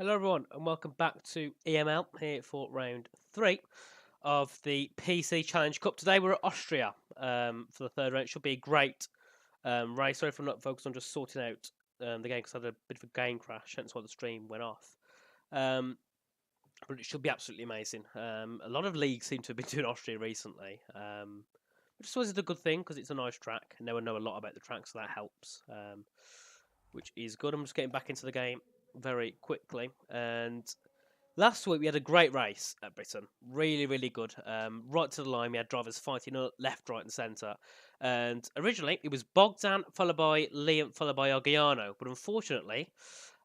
Hello everyone and welcome back to EML here for round 3 of the PC Challenge Cup. Today we're at Austria for the third round. It should be a great race. Sorry for not focused on just sorting out the game because I had a bit of a game crash, hence why the stream went off. But it should be absolutely amazing. A lot of leagues seem to have been doing Austria recently, which is always a good thing because it's a nice track. No one know a lot about the track, so that helps, which is good. I'm just getting back into the game very quickly. And last week we had a great race at Britain, really good. Right to the line, we had drivers fighting up left, right, and centre. And originally it was Bogdan followed by Liam followed by Ogiano, but unfortunately,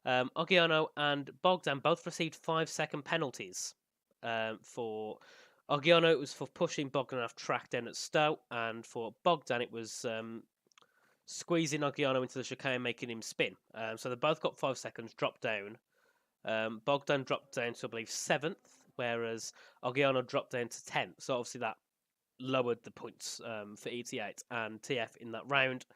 Ogiano and Bogdan both received 5-second penalties. For Ogiano, it was for pushing Bogdan off track down at Stowe, and for Bogdan, it was squeezing Ogiano into the chicane, making him spin. So they both got 5 seconds, dropped down. Bogdan dropped down to, I believe, 7th, whereas Ogiano dropped down to 10th. So obviously that lowered the points for ET8 and TF in that round.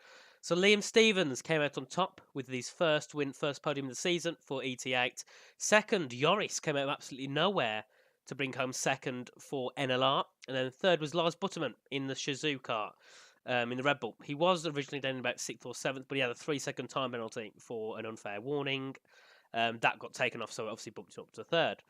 So Liam Stevens came out on top with his first podium of the season for ET8. Second, Joris came out of absolutely nowhere to bring home second for NLR. And then third was Lars Butterman in the Shazoo car. In the Red Bull. He was originally down about 6th or 7th, but he had a 3-second time penalty for an unfair warning. That got taken off, so it obviously bumped him up to third.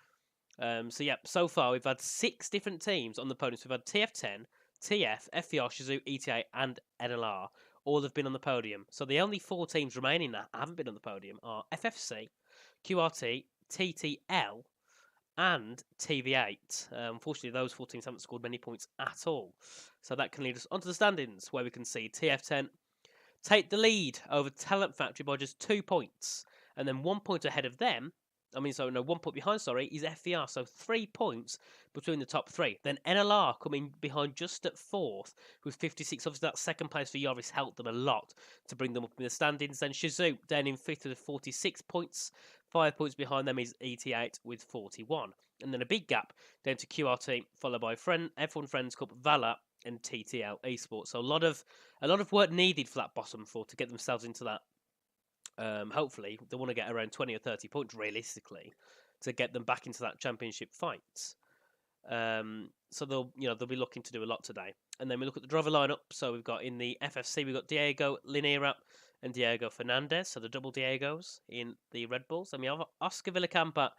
So far we've had 6 different teams on the podium. So we've had TF10, TF, FVR, Shazoo, ETA, and NLR. All have been on the podium. So the only 4 teams remaining that haven't been on the podium are FFC, QRT, TTL, and TV8. Unfortunately, those 4 teams haven't scored many points at all. So that can lead us onto the standings, where we can see TF10 take the lead over Talent Factory by just 2 points. And then 1 point ahead of them, 1 point behind, is FVR. So 3 points between the top 3. Then NLR coming behind just at 4th with 56. Obviously, that second place for Yoris helped them a lot to bring them up in the standings. Then Shazoo down in 5th with 46 points. 5 points behind them is ET8 with 41. And then a big gap down to QRT, followed by F1 Friends Cup, Valor, and TTL Esports. So a lot of work needed for that bottom 4 to get themselves into that. Hopefully, they want to get around 20 or 30 points realistically to get them back into that championship fight. So they'll be looking to do a lot today. And then we look at the driver lineup. So we've got in the FFC, we've got Diego Linera and Diego Fernandez, so the double Diegos in the Red Bulls. And we have Oscar Villacampa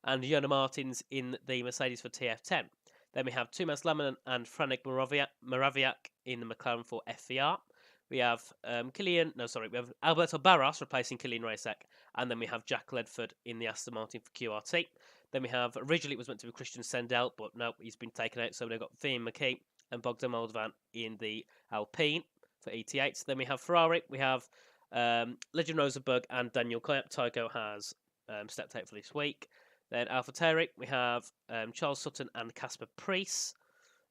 and Jona Martins in the Mercedes for TF10. Then we have Tumas Lamanen and Franek Moraviak in the McLaren for FVR. We have we have Alberto Barros replacing Killian Racek, and then we have Jack Ledford in the Aston Martin for QRT. Then we have, originally it was meant to be Christian Sendel, but no, he's been taken out, so we've got Fian McKee and Bogdan Moldovan in the Alpine for ET8. Then we have Ferrari, we have Legend Rosenberg and Daniel Koyap. Tycho has stepped out for this week. Then AlphaTauri, we have Charles Sutton and Casper Priest.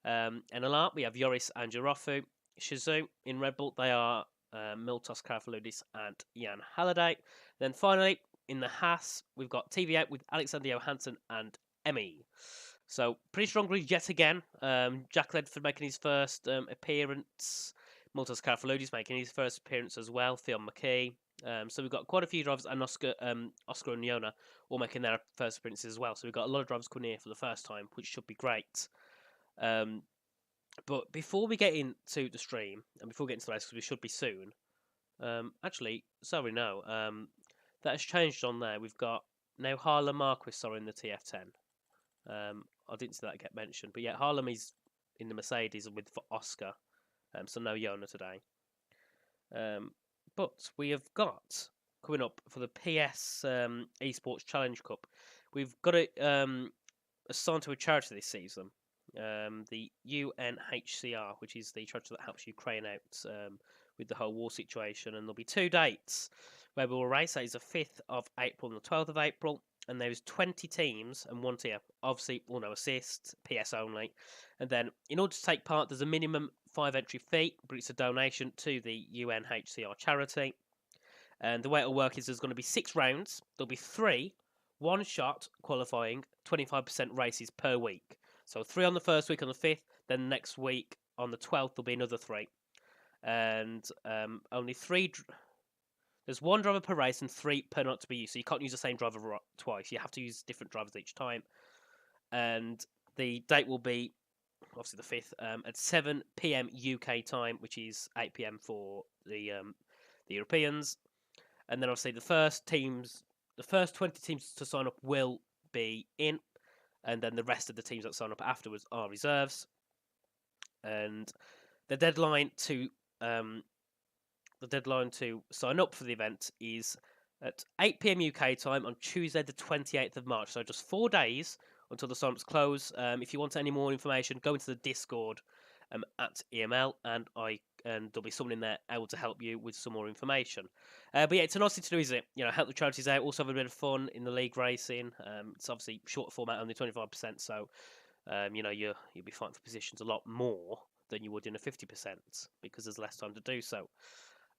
NLR, we have Joris and Jarofu. Shazoo in Red Bull, they are Miltos Karafaludis and Jan Halliday. Then finally, in the Haas, we've got TV8 with Alexander Johansson and Emmy. So, pretty strong group yet again. Jack Ledford making his first appearance. Miltos Karafaludis making his first appearance as well. Fian McKee. So we've got quite a few drivers, and Oscar and Yona all making their first appearances as well. So we've got a lot of drivers coming here for the first time, which should be great. But before we get into the stream, and before we get into the race, because we should be soon, that has changed on there. We've got now Harlem Marquis in the TF10. I didn't see that get mentioned, but yeah, Harlem is in the Mercedes with for Oscar, so no Yona today. But we have got, coming up for the PS Esports Challenge Cup, we've got it assigned to a charity this season. The UNHCR, which is the charity that helps Ukraine out with the whole war situation. And there'll be 2 dates where we will race. That is the 5th of April and the 12th of April. And there's 20 teams and 1 tier. Obviously, no assists, PS only. And then, in order to take part, there's a minimum 5 entry fee, but it's a donation to the UNHCR charity. And the way it'll work is there's going to be 6 rounds. There'll be 3 one-shot qualifying 25% races per week. So 3 on the first week on the 5th, then next week on the 12th there'll be another 3. And only 3 There's 1 driver per race and 3 per night to be used. So you can't use the same driver twice. You have to use different drivers each time. And the date will be obviously the 5th at 7 p.m. UK time, which is 8 p.m. for the Europeans. And then obviously the first 20 teams to sign up will be in, and then the rest of the teams that sign up afterwards are reserves. And the deadline to sign up for the event is at 8 p.m. UK time on Tuesday, the 28th of March. So just 4 days until the sign-ups close. If you want any more information, go into the Discord at EML, and there'll be someone in there able to help you with some more information. But yeah, it's a nice thing to do, is it? You know, help the charities out. Also have a bit of fun in the league racing. It's obviously short format, only 25%, so you know you'll be fighting for positions a lot more than you would in a 50% because there's less time to do so.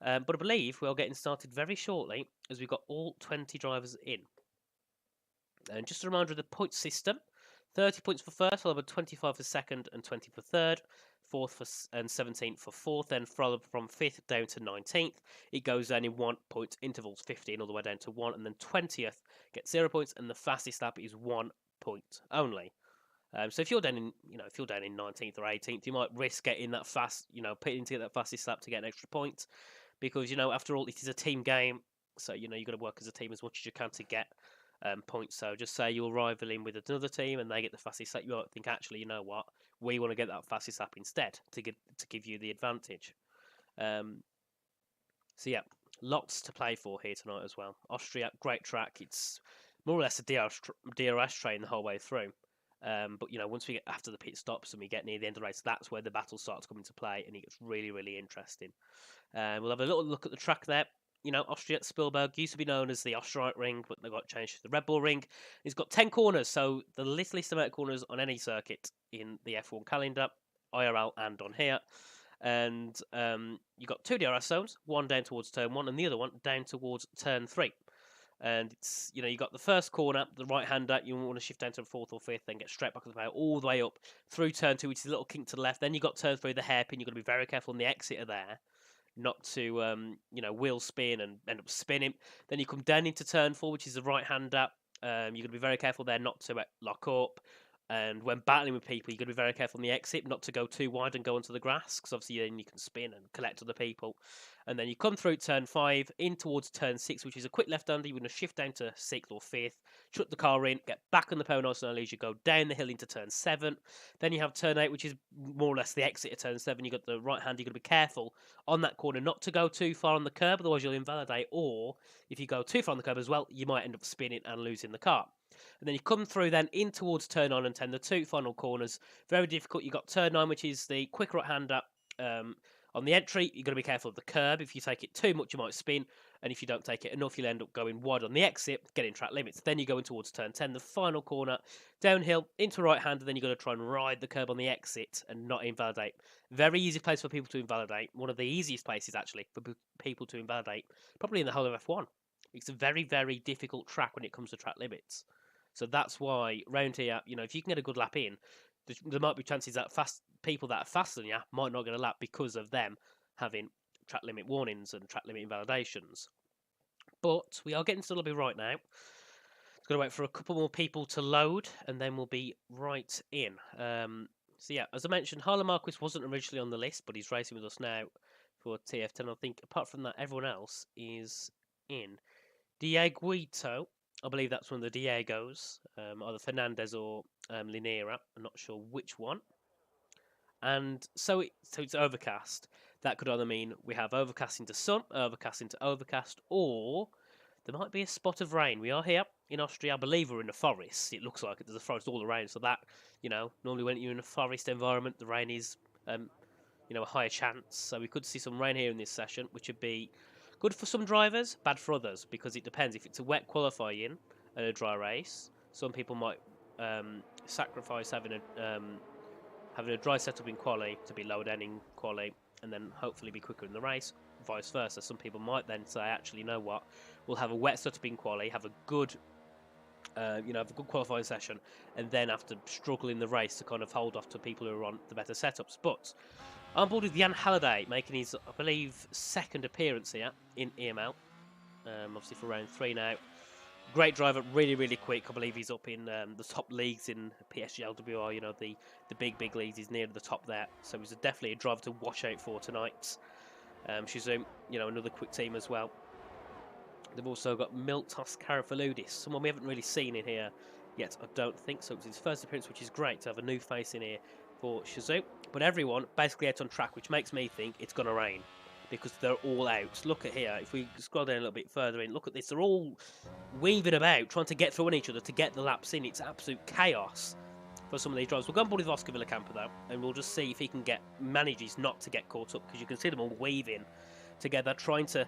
But I believe we're getting started very shortly as we've got all 20 drivers in. And just a reminder of the point system: 30 points for first, followed by 25 for second, and 20 for third. Fourth and 17th for fourth, then followed from 5th down to 19th. It goes down in 1 point intervals, 15 all the way down to 1, and then 20th gets 0 points, and the fastest lap is 1 point only. So if you're down in, 19th or 18th, you might risk getting that pitting to get that fastest lap to get an extra point, because after all, it is a team game, so you've got to work as a team as much as you can to get points. So just say you're rivaling with another team and they get the fastest lap, you might think, actually, you know what, we want to get that fastest lap instead to give you the advantage. So yeah, lots to play for here tonight as well. Austria, great track. It's more or less a DRS train the whole way through. But once we get after the pit stops and we get near the end of the race, that's where the battle starts coming to play, and it gets really, really interesting. We'll have a little look at the track there. Austria Spielberg used to be known as the Austrian ring, but they got changed to the Red Bull ring. It's got 10 corners, so the littlest amount of corners on any circuit in the F1 calendar, IRL and on here. And you've got 2 DRS zones, one down towards turn 1 and the other one down towards turn 3. And it's, you got the first corner, the right-hander, you want to shift down to the 4th or 5th, then get straight back on the power all the way up through turn 2, which is a little kink to the left. Then you've got turn 3, the hairpin. You've got to be very careful on the exit of there, not to, wheel spin and end up spinning. Then you come down into turn 4, which is the right-hander. You've got to be very careful there not to lock up. And when battling with people, you've got to be very careful on the exit, not to go too wide and go onto the grass, because obviously then you can spin and collect other people. And then you come through turn 5, in towards turn 6, which is a quick left-hander. You're going to shift down to 6th or 5th, shut the car in, get back on the power nice and early as you go down the hill into turn 7. Then you have turn 8, which is more or less the exit of turn 7. You've got the right-hander. You've got to be careful on that corner not to go too far on the curb, otherwise you'll invalidate. Or if you go too far on the curb as well, you might end up spinning and losing the car. And then you come through then in towards turn 9 and 10, the 2 final corners. Very difficult. You've got turn 9, which is the quick right-hander. On the entry, you've got to be careful of the curb. If you take it too much, you might spin. And if you don't take it enough, you'll end up going wide on the exit, getting track limits. Then you go in towards turn 10, the final corner, downhill, into right-hander. Then you've got to try and ride the curb on the exit and not invalidate. Very easy place for people to invalidate. One of the easiest places, actually, for people to invalidate, probably in the whole of F1. It's a very, very difficult track when it comes to track limits. So that's why round here, if you can get a good lap in, there might be chances that people that are faster than you might not get a lap because of them having track limit warnings and track limit invalidations. But we are getting to the lobby right now. It's going to wait for a couple more people to load, and then we'll be right in. So yeah, as I mentioned, Harlan Marquis wasn't originally on the list, but he's racing with us now for TF10. I think apart from that, everyone else is in. Dieguito, I believe that's one of the Diegos, either Fernandez or Linera. I'm not sure which one. And so it's overcast. That could either mean we have overcast into sun, overcast into overcast, or there might be a spot of rain. We are here in Austria. I believe we're in a forest. It looks like there's a forest all around. So that, normally when you're in a forest environment, the rain is, a higher chance. So we could see some rain here in this session, which would be good for some drivers, bad for others, because it depends. If it's a wet qualifying and a dry race, some people might sacrifice having a dry setup in quali to be lower down in quali and then hopefully be quicker in the race. Vice versa. Some people might then say, actually, you know what? We'll have a wet setup in quali, have a good, have a good qualifying session, and then have to struggle in the race to kind of hold off to people who are on the better setups. But on board with Jan Halliday, making his, I believe, second appearance here in EML. obviously for round 3 now. Great driver, really quick. I believe he's up in the top leagues in PSGLWR, you know, the big leagues. He's near the top there. So he's definitely a driver to watch out for tonight. Shizum, you know, another quick team as well. They've also got Miltos Karafaludis, someone we haven't really seen in here yet, I don't think. So it's his first appearance, which is great to have a new face in here for Shizum. But everyone basically out on track, which makes me think it's going to rain, because they're all out. Look at here, if we scroll down a little bit further in, look at this. They're all weaving about, trying to get through on each other to get the laps in. It's absolute chaos for some of these drivers. We'll go on board with Oscar Villacampa though, and we'll just see if he can manages not to get caught up, because you can see them all weaving together, trying to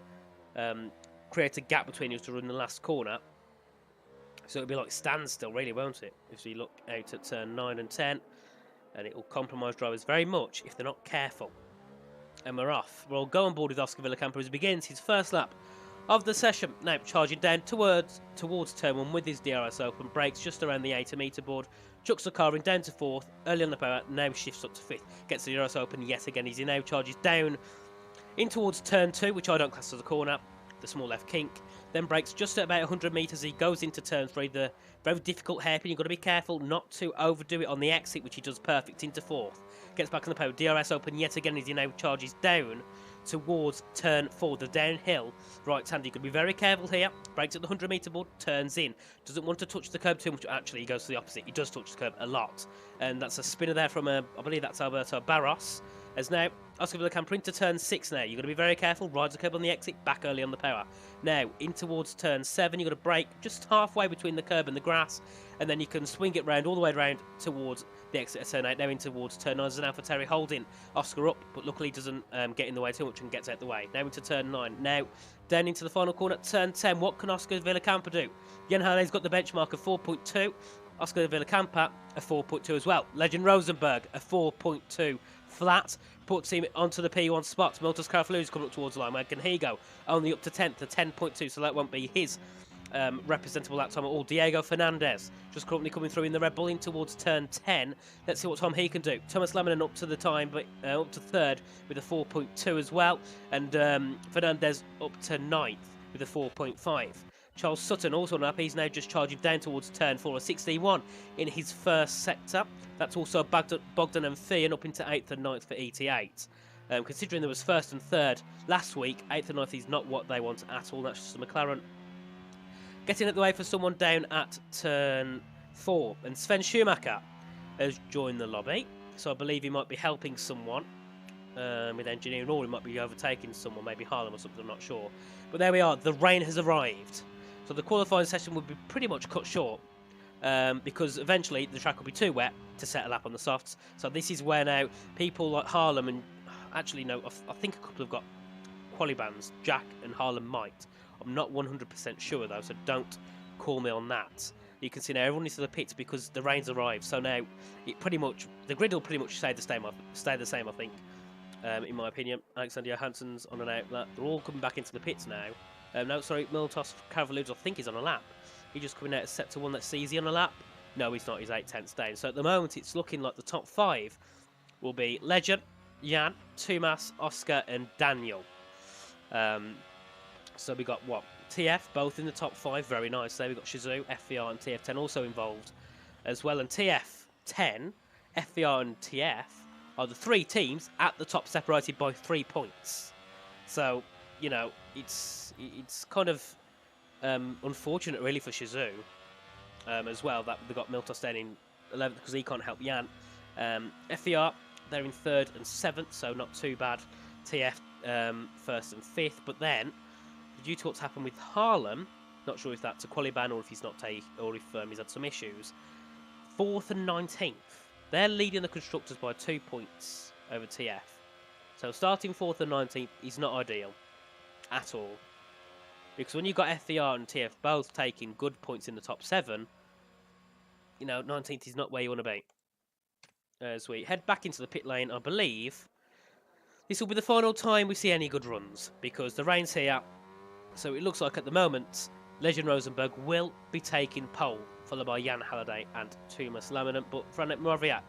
create a gap between you to run the last corner. So it'll be like standstill, really, won't it? If you look out at turn 9 and 10, and it will compromise drivers very much if they're not careful. And we're off. We'll go on board with Oscar Villacampa as he begins his first lap of the session. Now charging down towards turn 1 with his DRS open, brakes just around the 80-metre board, chucks the car in down to 4th, early on the power, now shifts up to 5th, gets the DRS open yet again. He now charges down in towards turn 2, which I don't class as a corner, the small left kink, then brakes just at about 100 metres. He goes into turn 3, the very difficult hairpin. You've got to be careful not to overdo it on the exit, which he does perfect into 4th. Gets back on the power, DRS open yet again as he now charges down towards turn 4, the downhill right hand. You've got to be very careful here. Brakes at the 100 metre board, turns in. Doesn't want to touch the curb too much. Actually, he goes to the opposite. He does touch the curb a lot. And that's a spinner there from, I believe that's Alberto Barros. As now, Oscar Villacampa into turn 6 now. You've got to be very careful. Rides the curb on the exit, back early on the power. Now, in towards turn 7, you've got to brake just halfway between the curb and the grass. And then you can swing it round all the way around towards the exit of turn 8. Now in towards turn 9 is an AlphaTauri holding Oscar up, but luckily doesn't get in the way too much and gets out the way. Now into turn 9. Now down into the final corner, turn 10. What can Oscar Villacampa do? Jan Harley's got the benchmark of 4.2. Oscar Villacampa a 4.2 as well. Legend Rosenberg a 4.2 flat. Puts him onto the P1 spot. Miltos Karafaludis coming up towards the line. Where can he go? Only up to 10th, a 10.2, so that won't be his representable that time at all. Diego Fernandez just currently coming through in the Red Bull in towards turn 10. Let's see what Tom he can do. Thomas Lemon up to the time, but up to 3rd with a 4.2 as well. And Fernandez up to 9th with a 4.5. Charles Sutton also on up. He's now just charging down towards turn 4, a 61 in his first sector. That's also Bogdan and Fian up into 8th and 9th for ET8. Considering there was 1st and 3rd last week, 8th and 9th is not what they want at all. That's just a McLaren. Getting out the way for someone down at turn 4. And Sven Schumacher has joined the lobby. So I believe he might be helping someone with engineering, or he might be overtaking someone, maybe Harlem or something, I'm not sure. But there we are, the rain has arrived. So the qualifying session will be pretty much cut short because eventually the track will be too wet to set a lap on the softs. So this is where now people like Harlem and actually no, I think a couple have got quali bands. Jack and Harlem might. I'm not 100% sure though, so don't call me on that. You can see now everyone is to the pits because the rain's arrived. So now it pretty much the grid will pretty much stay the same. I think, in my opinion. Alexander Johansson's on an outlet. They're all coming back into the pits now. No, sorry, Miltos Karafaludis, I think he's on a lap. He's just coming out of sector 1. Let's see, is he on a lap? No, he's not. He's 8/10 down. So at the moment, it's looking like the top 5 will be Legend, Jan, Tumas, Oscar, and Daniel. So we got what? TF, both in the top 5. Very nice. There we got Shizu, FVR, and TF10 also involved as well. And TF10, FVR, and TF are the 3 teams at the top, separated by 3 points. So, you know, it's kind of unfortunate really for Shizu as well that they got Miltos down in 11th because he can't help Jan. FVR, they're in 3rd and 7th, so not too bad. TF 1st and 5th, but then due to what's happened with Harlem, not sure if that's a quali ban or if he's not or if he's had some issues. 4th and 19th, they're leading the constructors by 2 points over TF. So starting 4th and 19th is not ideal at all. Because when you've got FVR and TF both taking good points in the top 7, you know, 19th is not where you want to be. As we head back into the pit lane, I believe this will be the final time we see any good runs, because the rain's here. So it looks like at the moment, Legend Rosenberg will be taking pole, followed by Jan Halliday and Tumas Laminant. But Franek Moraviak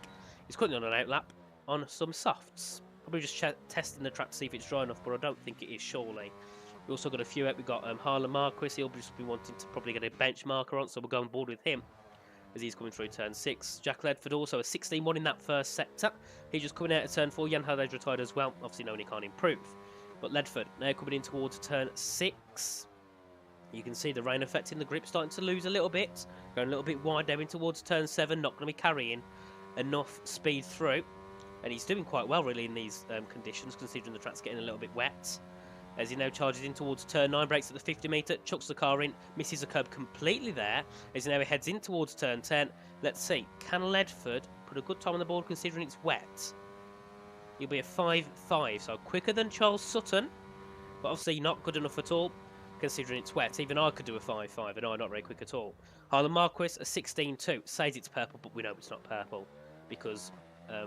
is currently on an outlap on some softs. Probably just testing the track to see if it's dry enough, but I don't think it is, surely. We also got a few out. We've got Harlan Marquis. He'll just be wanting to probably get a benchmarker on, so we'll go on board with him as he's coming through turn 6. Jack Ledford also a 16-1 in that first sector. He's just coming out of turn 4. Jan Halday's retired as well. Obviously, no one he can't improve. But Ledford now coming in towards turn 6. You can see the rain affecting the grip, starting to lose a little bit. Going a little bit wide now in towards turn 7. Not going to be carrying enough speed through. And he's doing quite well, really, in these conditions, considering the track's getting a little bit wet. As he now charges in towards turn 9, breaks at the 50 metre, chucks the car in, misses a curb completely there. As he now heads in towards turn 10. Let's see, can Ledford put a good time on the board considering it's wet? He'll be a 5-5, so quicker than Charles Sutton, but obviously not good enough at all considering it's wet. Even I could do a 5-5, and I'm not very quick at all. Harlan Marquis, a 16-2, says it's purple, but we know it's not purple because,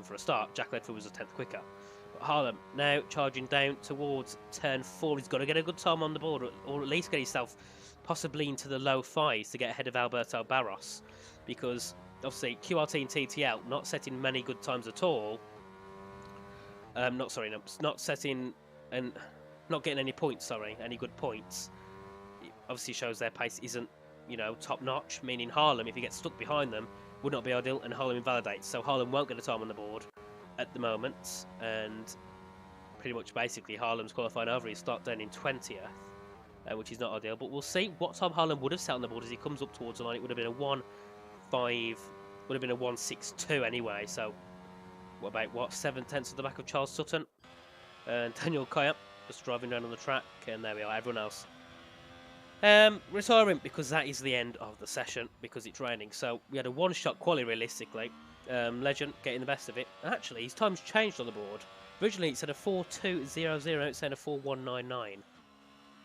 for a start, Jack Ledford was a 10th quicker. Harlan now charging down towards turn 4. He's got to get a good time on the board, or at least get himself possibly into the low 5s to get ahead of Alberto Barros, because obviously QRT and TTL not setting many good times at all. Not setting and not getting any points. Any good points. It obviously shows their pace isn't, top notch. Meaning Harlan, if he gets stuck behind them, would not be ideal, and Harlan invalidates. So Harlan won't get a time on the board at the moment, and pretty much basically Harlan's qualifying over his start down in 20th, which is not ideal, but we'll see what time Harlan would have set on the board as he comes up towards the line. It would have been a 1-5, would have been a 1-6-2 anyway, so what about 7/10 of the back of Charles Sutton and Daniel Kaya just driving down on the track, and there we are, everyone else retiring, because that is the end of the session because it's raining. So we had a one-shot quali realistically. Legend getting the best of it. Actually, his time's changed on the board. Originally it said a 4.200, it's saying a 4.199.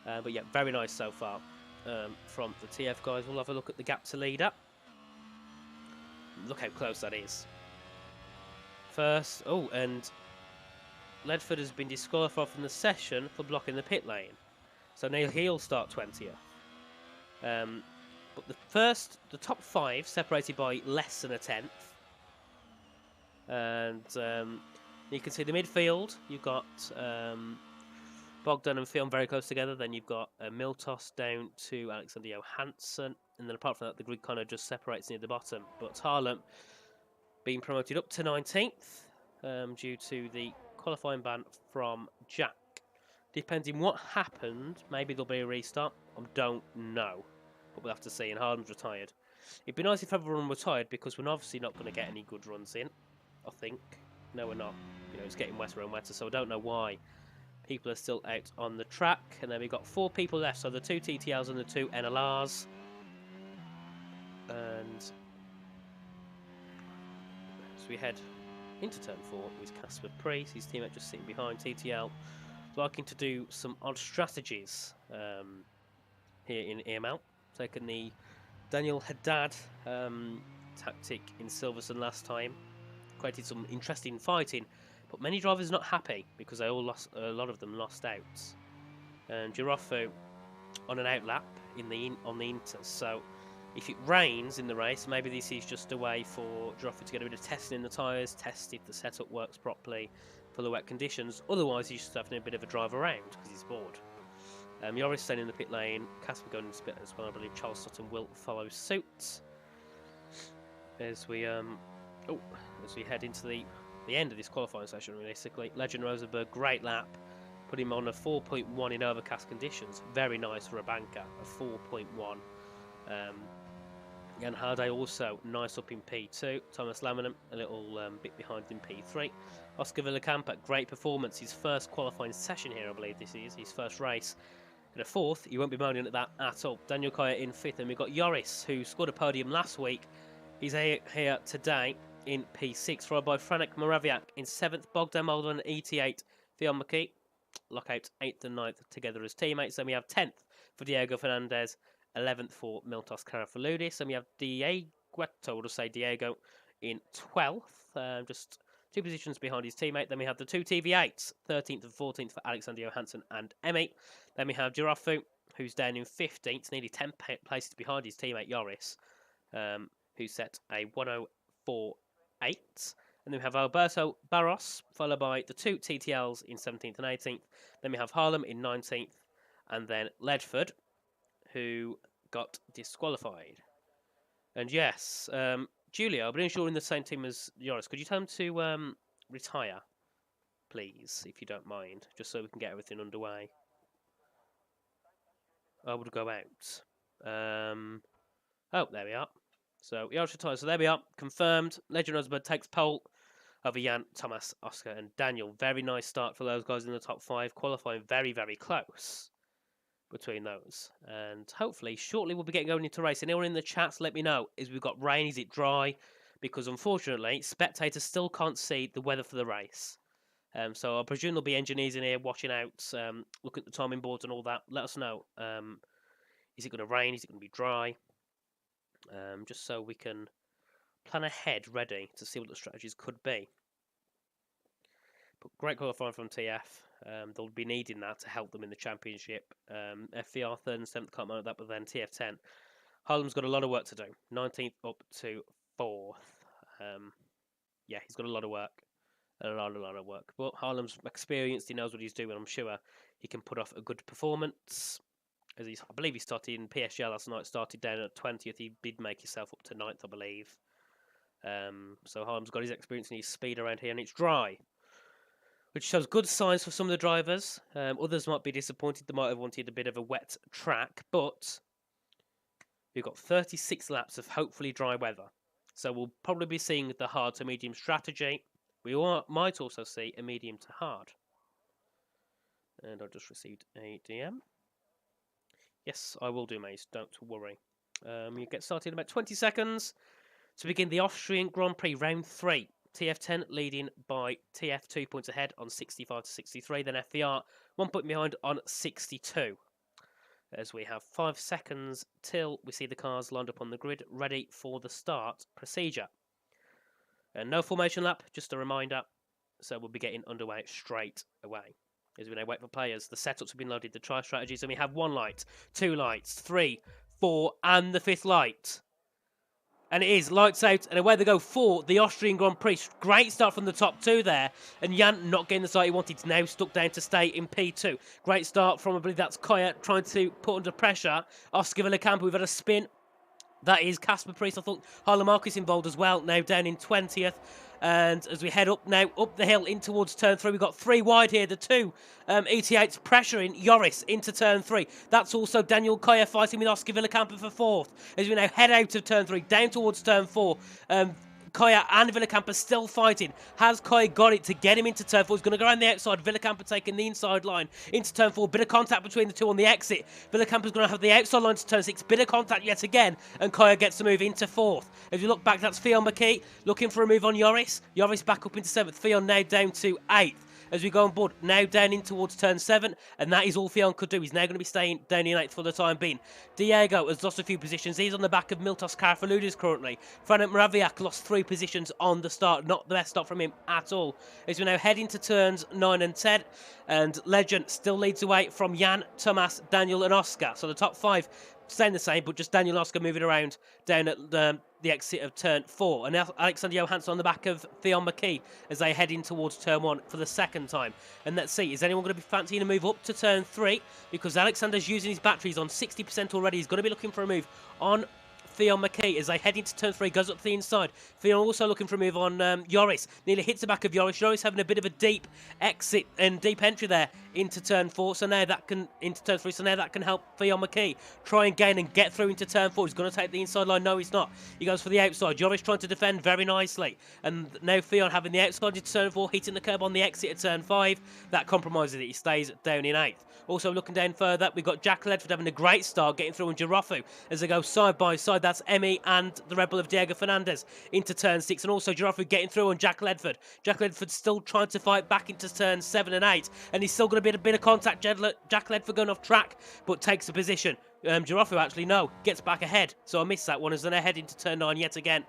But yeah, very nice so far from the TF guys. We'll have a look at the gap to leader. Look how close that is. First, and Ledford has been disqualified from the session for blocking the pit lane. So now he'll start 20th. But the top 5 separated by less than a 10th. And you can see the midfield. You've got Bogdan and Fion very close together. Then you've got Miltos down to Alexander Johansson. And then apart from that, the grid kind of just separates near the bottom. But Harlem being promoted up to 19th due to the qualifying ban from Jack. Depending what happened, maybe there'll be a restart. I don't know. But we'll have to see. And Harlem's retired. It'd be nice if everyone retired, because we're obviously not going to get any good runs in. I think. No, we're not. It's getting wetter and wetter, so I don't know why people are still out on the track. And then we've got 4 people left, so the 2 TTLs and the 2 NLRs. And as we head into turn 4 with Casper Priest, his teammate just sitting behind. TTL liking to do some odd strategies here in EML. Taking the Daniel Haddad tactic in Silverstone last time. Created some interesting fighting, but many drivers not happy because they all lost. A lot of them lost out. And Giraffe on an outlap on the Inter. So if it rains in the race, maybe this is just a way for Giraffe to get a bit of testing in the tyres, test if the setup works properly for the wet conditions. Otherwise, he's just having a bit of a drive around because he's bored. Yoris staying in the pit lane. Casper going into the pit as well. I believe Charles Sutton will follow suit as we head into the end of this qualifying session, realistically. Legend Rosenberg, great lap. Put him on a 4.1 in overcast conditions. Very nice for a banker, a 4.1. Jan Harday also nice up in P2. Thomas Laminum a little bit behind in P3. Oscar Villacampa, great performance. His first qualifying session here, I believe this is. His first race. And a 4th, you won't be moaning at that at all. Daniel Kaya in 5th. And we've got Joris, who scored a podium last week. He's here today in P6, followed by Franek Moraviak in 7th, Bogdan Moldovan ET8, Fion McKee, Lockout 8th and 9th together as teammates. Then we have 10th for Diego Fernandez, 11th for Miltos Karafaludis, and we have Diego in 12th, just 2 positions behind his teammate. Then we have the 2 TV8s, 13th and 14th for Alexander Johansson and Emmy. Then we have Giraffe, who's down in 15th, nearly 10 places behind his teammate Joris, who set a 104.8. And then we have Alberto Barros, followed by the 2 TTLs in 17th and 18th. Then we have Harlem in 19th, and then Ledford, who got disqualified. And yes, Julia, I'm sure in the same team as Joris. Could you tell him to retire, please, if you don't mind, just so we can get everything underway? I would go out. Oh, there we are. So Joris retires. So there we are. Confirmed. Legend Husband takes pole over Jan, Thomas, Oscar, and Daniel. Very nice start for those guys in the top 5, qualifying very, very close between those. And hopefully, shortly we'll be getting going into race. Anyone in the chats, let me know. Is we've got rain? Is it dry? Because unfortunately, spectators still can't see the weather for the race. So I presume there'll be engineers in here watching out, looking at the timing boards and all that. Let us know. Is it going to rain? Is it going to be dry? Just so we can plan ahead, ready to see what the strategies could be. But great qualifying from TF. They'll be needing that to help them in the championship. FVR 3rd and 7th, can't mind that, but then TF 10. Harlem's got a lot of work to do. 19th up to 4th. Yeah, he's got a lot of work. A lot of work. But Harlem's experienced, he knows what he's doing. I'm sure he can put off a good performance. I believe he started in PSGL last night, started down at 20th. He did make himself up to 9th, I believe. So Harlem's got his experience and his speed around here, and it's dry, which shows good signs for some of the drivers. Others might be disappointed. They might have wanted a bit of a wet track, but we've got 36 laps of hopefully dry weather. So we'll probably be seeing the hard to medium strategy. We might also see a medium to hard. And I just received a DM. Yes, I will do, mate. Don't worry. You get started in about 20 seconds to begin the Austrian Grand Prix round 3. TF10 leading by TF 2 points ahead on 65 to 63. Then FVR 1 point behind on 62. As we have 5 seconds till we see the cars lined up on the grid, ready for the start procedure. And no formation lap, just a reminder. So we'll be getting underway straight away. As we now wait for players, the setups have been loaded, the try strategies, and we have 1 light, 2 lights, 3, 4, and the 5th light. And it is lights out, and away they go for the Austrian Grand Prix. Great start from the top 2 there. And Jan not getting the start he wanted, now stuck down to stay in P2. Great start from, I believe that's Kaya, trying to put under pressure Oscar Villacampa. We've had a spin. That is Casper Priest. I thought Harlem Marcus involved as well, now down in 20th. And as we head up now, up the hill in towards turn 3, we've got 3 wide here. The 2 ET8s pressuring Joris into turn 3. That's also Daniel Kaya fighting with Oscar Villacampa for 4th. As we now head out of turn 3, down towards turn 4. Kaya and Villacampa still fighting. Has Kaya got it to get him into turn 4? He's going to go around the outside. Villacampa taking the inside line into turn 4. Bit of contact between the 2 on the exit. Villacampa's going to have the outside line to turn 6. Bit of contact yet again. And Kaya gets to move into 4th. As we look back, that's Fion McKee looking for a move on Joris. Joris back up into 7th. Fion now down to 8th. As we go on board, now down in towards turn 7, and that is all Fion could do. He's now going to be staying down in 8th for the time being. Diego has lost a few positions. He's on the back of Miltos Karafaloudis currently. Frank Mraviak lost 3 positions on the start. Not the best start from him at all. As we now head into turns 9 and 10, and Legend still leads away from Jan, Thomas, Daniel, and Oscar. So the top 5 staying the same, but just Daniel and Oscar moving around down at the exit of turn 4. And Alexander Johansson on the back of Theon McKee as they head in towards turn 1 for the 2nd time. And let's see, is anyone going to be fancying a move up to turn 3? Because Alexander's using his batteries on 60% already. He's going to be looking for a move on Theon McKee as they head into turn 3, goes up to the inside. Theon also looking for a move on Joris. Nearly hits the back of Joris. Joris having a bit of a deep exit and deep entry there into turn 4. So now that can, into turn 3, so now that can help Theon McKee try and gain and get through into turn 4. He's going to take the inside line. No, he's not. He goes for the outside. Joris trying to defend very nicely. And now Theon having the outside into turn 4, hitting the curb on the exit at turn 5. That compromises it. He stays down in 8th. Also looking down further, we've got Jack Ledford having a great start, getting through on Giraffu as they go side by side. That's Emmy and the Rebel of Diego Fernandez into turn 6. And also Giraffu getting through on Jack Ledford. Jack Ledford still trying to fight back into turn 7 and 8. And he's still going to be a bit of contact. Jack Ledford going off track, but takes a position. Giraffu actually, no, gets back ahead. So I missed that one as then I head into turn 9 yet again.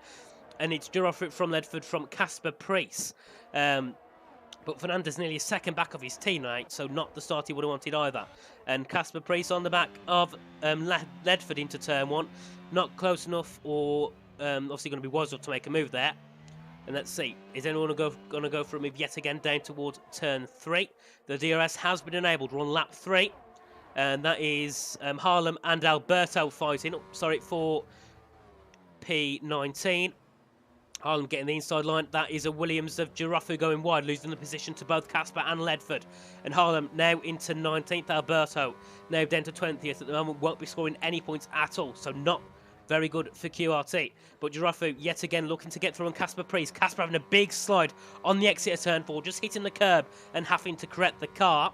And it's Giraffu from Ledford from Casper Priest. But Fernandez nearly a second back of his teammate, so not the start he would have wanted either. And Casper Priest on the back of Ledford into turn 1. Not close enough, or obviously going to be wise enough to make a move there. And let's see, is anyone going to go for a move yet again down towards turn 3? The DRS has been enabled. We're on lap 3. And that is Harlem and Alberto fighting. Oh, sorry, for P19. Harlem getting the inside line. That is a Williams of Giraffu going wide, losing the position to both Casper and Ledford. And Harlem now into 19th. Alberto now down to 20th. At the moment, won't be scoring any points at all. So not very good for QRT. But Giraffu yet again looking to get through on Casper Priest. Casper having a big slide on the exit of turn 4, just hitting the curb and having to correct the car.